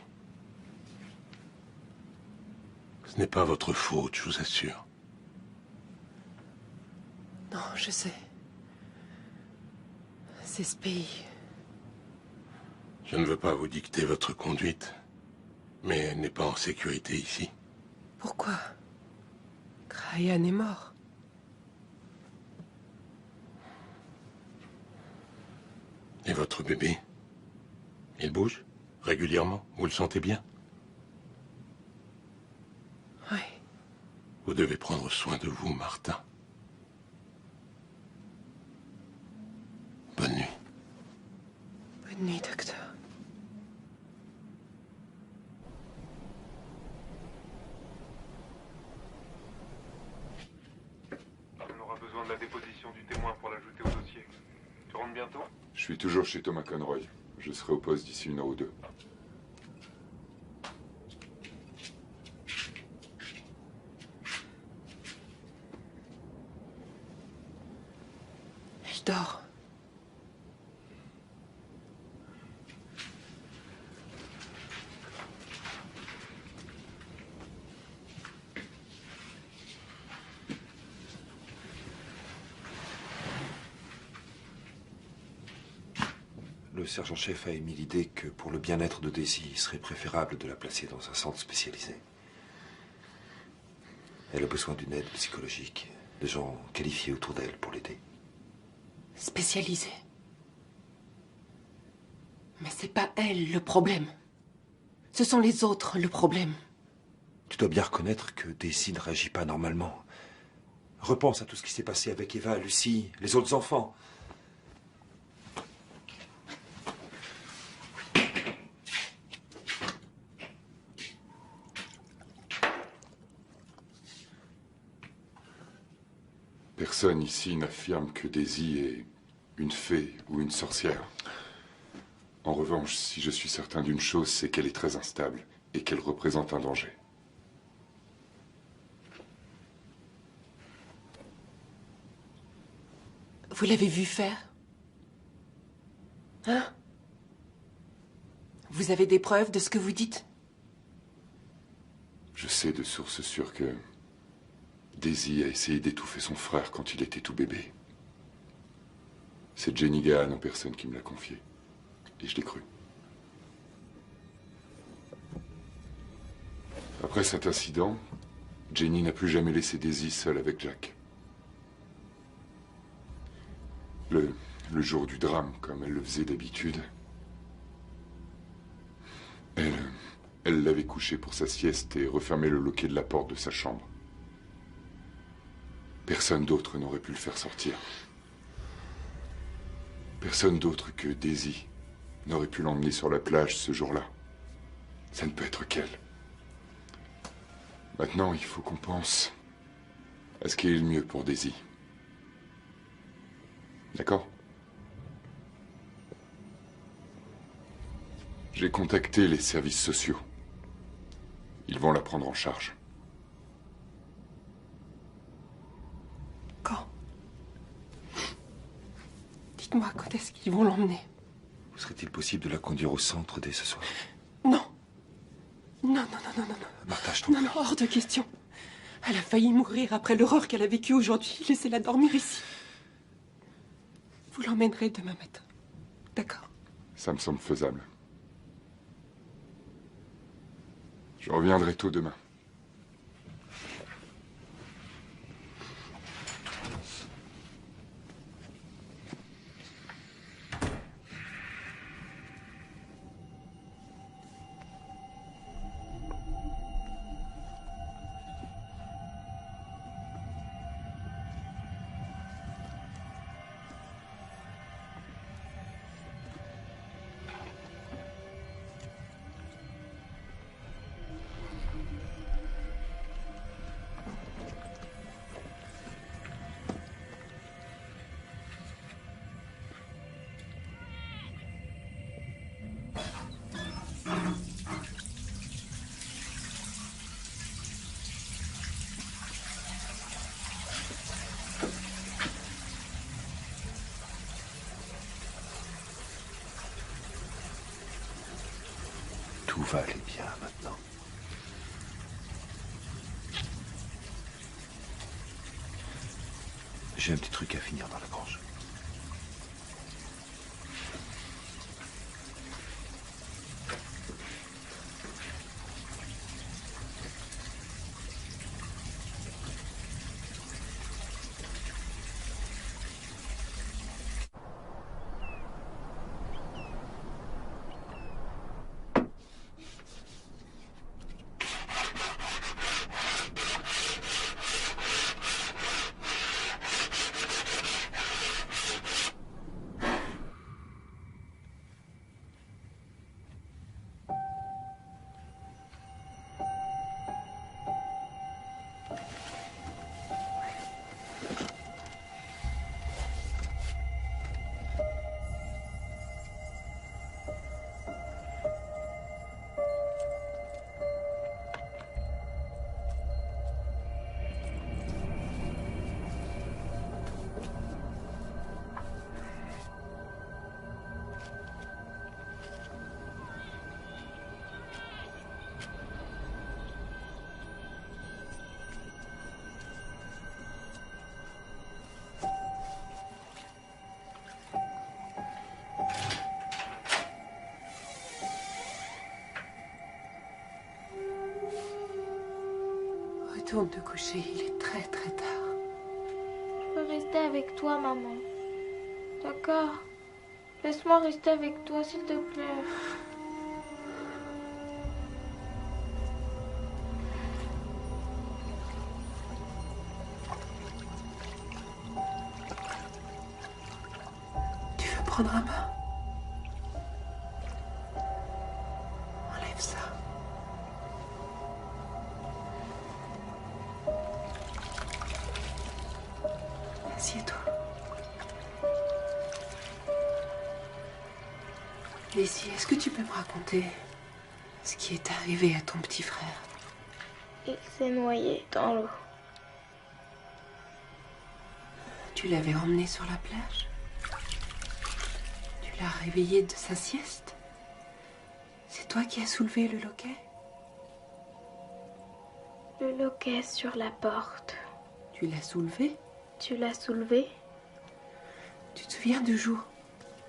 Ce n'est pas votre faute, je vous assure. Non, je sais. C'est ce pays. Je ne veux pas vous dicter votre conduite, mais elle n'est pas en sécurité ici. Pourquoi? Ryan est mort. Et votre bébé? Il bouge? Régulièrement? Vous le sentez bien? Oui. Vous devez prendre soin de vous, Martha. Bonne nuit. Bonne nuit, docteur. On aura besoin de la déposition du témoin pour l'ajouter au dossier. Tu rentres bientôt? Je suis toujours chez Thomas Conroy. Je serai au poste d'ici 1 heure ou 2. Elle dort. Le sergent-chef a émis l'idée que pour le bien-être de Daisy, il serait préférable de la placer dans un centre spécialisé. Elle a besoin d'une aide psychologique, de gens qualifiés autour d'elle pour l'aider. Spécialisée. Mais c'est pas elle le problème. Ce sont les autres le problème. Tu dois bien reconnaître que Daisy ne réagit pas normalement. Repense à tout ce qui s'est passé avec Eva, Lucie, les autres enfants. Personne ici n'affirme que Daisy est une fée ou une sorcière. En revanche, si je suis certain d'une chose, c'est qu'elle est très instable et qu'elle représente un danger. Vous l'avez vu faire? Hein? Vous avez des preuves de ce que vous dites? Je sais de sources sûres que Daisy a essayé d'étouffer son frère quand il était tout bébé. C'est Jenny Gahan en personne qui me l'a confié. Et je l'ai cru. Après cet incident, Jenny n'a plus jamais laissé Daisy seule avec Jack. Le jour du drame, comme elle le faisait d'habitude, elle l'avait couché pour sa sieste et refermé le loquet de la porte de sa chambre. Personne d'autre n'aurait pu le faire sortir. Personne d'autre que Daisy n'aurait pu l'emmener sur la plage ce jour-là. Ça ne peut être qu'elle. Maintenant, il faut qu'on pense à ce qui est le mieux pour Daisy. D'accord? J'ai contacté les services sociaux. Ils vont la prendre en charge. Quand? Dites-moi quand est-ce qu'ils vont l'emmener? Serait-il possible de la conduire au centre dès ce soir? Non. Non. Martha, je t'en Non, hors de question. Elle a failli mourir après l'horreur qu'elle a vécue aujourd'hui. Laissez-la dormir ici. Vous l'emmènerez demain matin. D'accord? Ça me semble faisable. Je reviendrai tôt demain. Tout va aller bien maintenant. J'ai un petit truc à finir dans la grange. Retourne te coucher, il est très très tard. Je veux rester avec toi, maman. D'accord? Laisse-moi rester avec toi, s'il te plaît. Tu veux prendre un bain? Enlève ça. Assieds-toi. Daisy, est-ce que tu peux me raconter ce qui est arrivé à ton petit frère? Il s'est noyé dans l'eau. Tu l'avais emmené sur la plage? Tu l'as réveillé de sa sieste? C'est toi qui as soulevé le loquet? Le loquet sur la porte. Tu l'as soulevé? Tu l'as soulevé? Tu te souviens du jour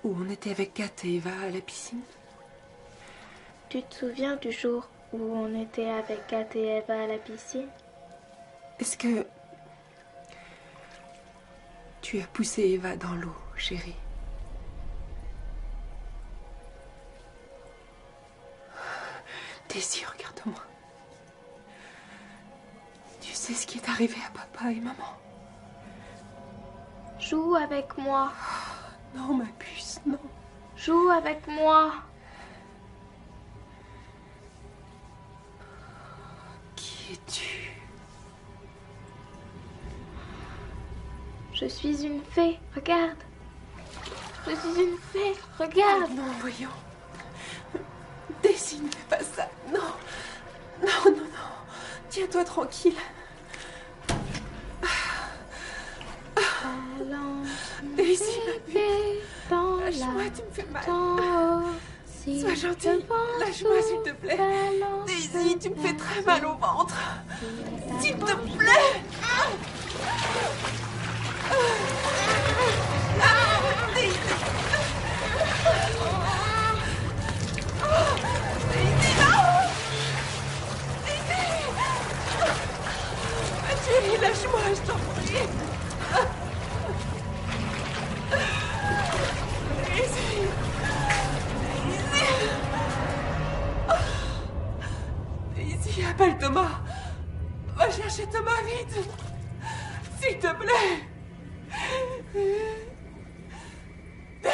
où on était avec Kat et Eva à la piscine? Tu te souviens du jour où on était avec Kat et Eva à la piscine? Est-ce que tu as poussé Eva dans l'eau, chérie? Daisy, regarde-moi. Tu sais ce qui est arrivé à papa et maman? Joue avec moi. Non, ma puce, non. Joue avec moi. Qui es-tu? Je suis une fée, regarde. Je suis une fée, regarde. Non, voyons. Daisy, ne fais pas ça. Non. Non, non, non. Tiens-toi tranquille. Daisy, lâche-moi, tu me fais mal. Sois gentille. Lâche-moi, s'il te plaît. Daisy, tu me fais très mal au ventre. S'il te plaît. Daisy. Daisy, non. Daisy. Chérie, lâche-moi, je t'en prie. Daisy, appelle Thomas. Va chercher Thomas vite. S'il te plaît. Daisy.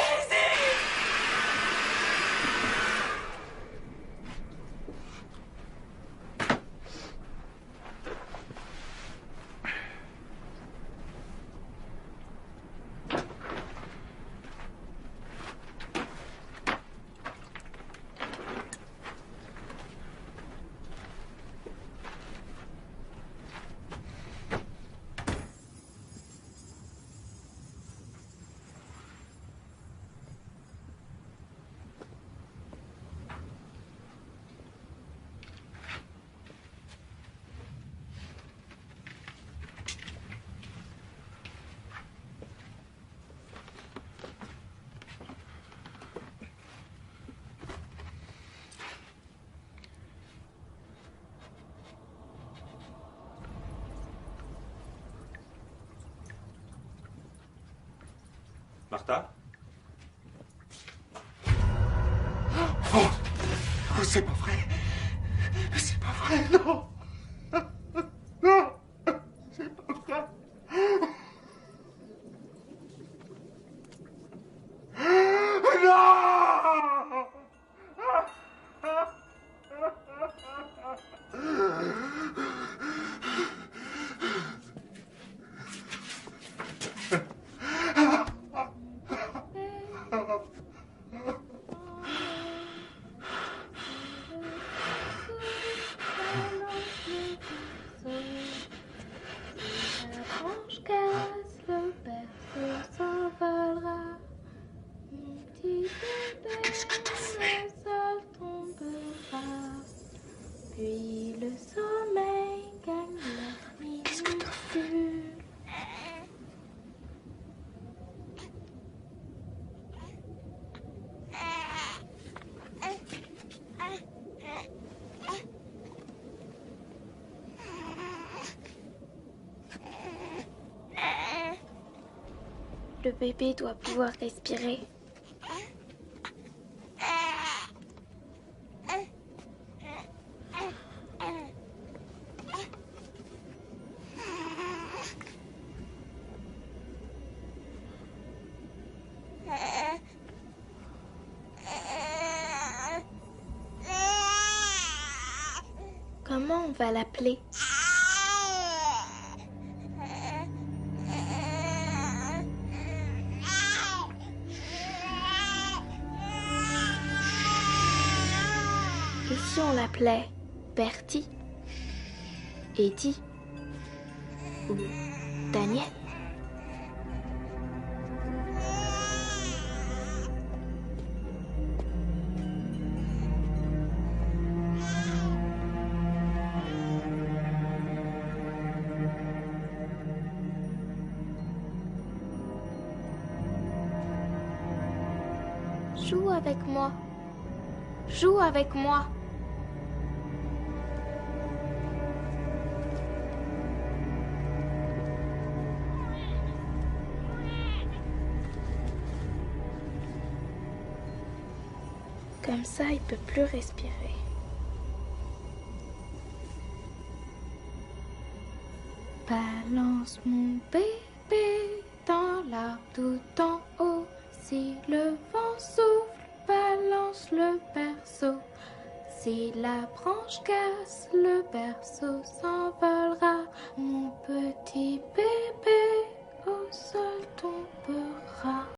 Martha? Oh, c'est pas vrai. C'est pas vrai, non. Non, c'est pas vrai. Qu'est-ce que t'as fait? Puis le sommeil gagne la nuit. Qu'est-ce que t'as fait? Le bébé doit pouvoir respirer. Comment on va l'appeler? Et si on l'appelait Bertie, Eddie ou Daniel? Joue avec moi. Joue avec moi. Comme ça, il peut plus respirer. Balance mon bébé dans l'arbre tout en haut. Si le vent souffle, balance le berceau. Si la branche casse, le berceau s'envolera. Mon petit bébé au sol tombera.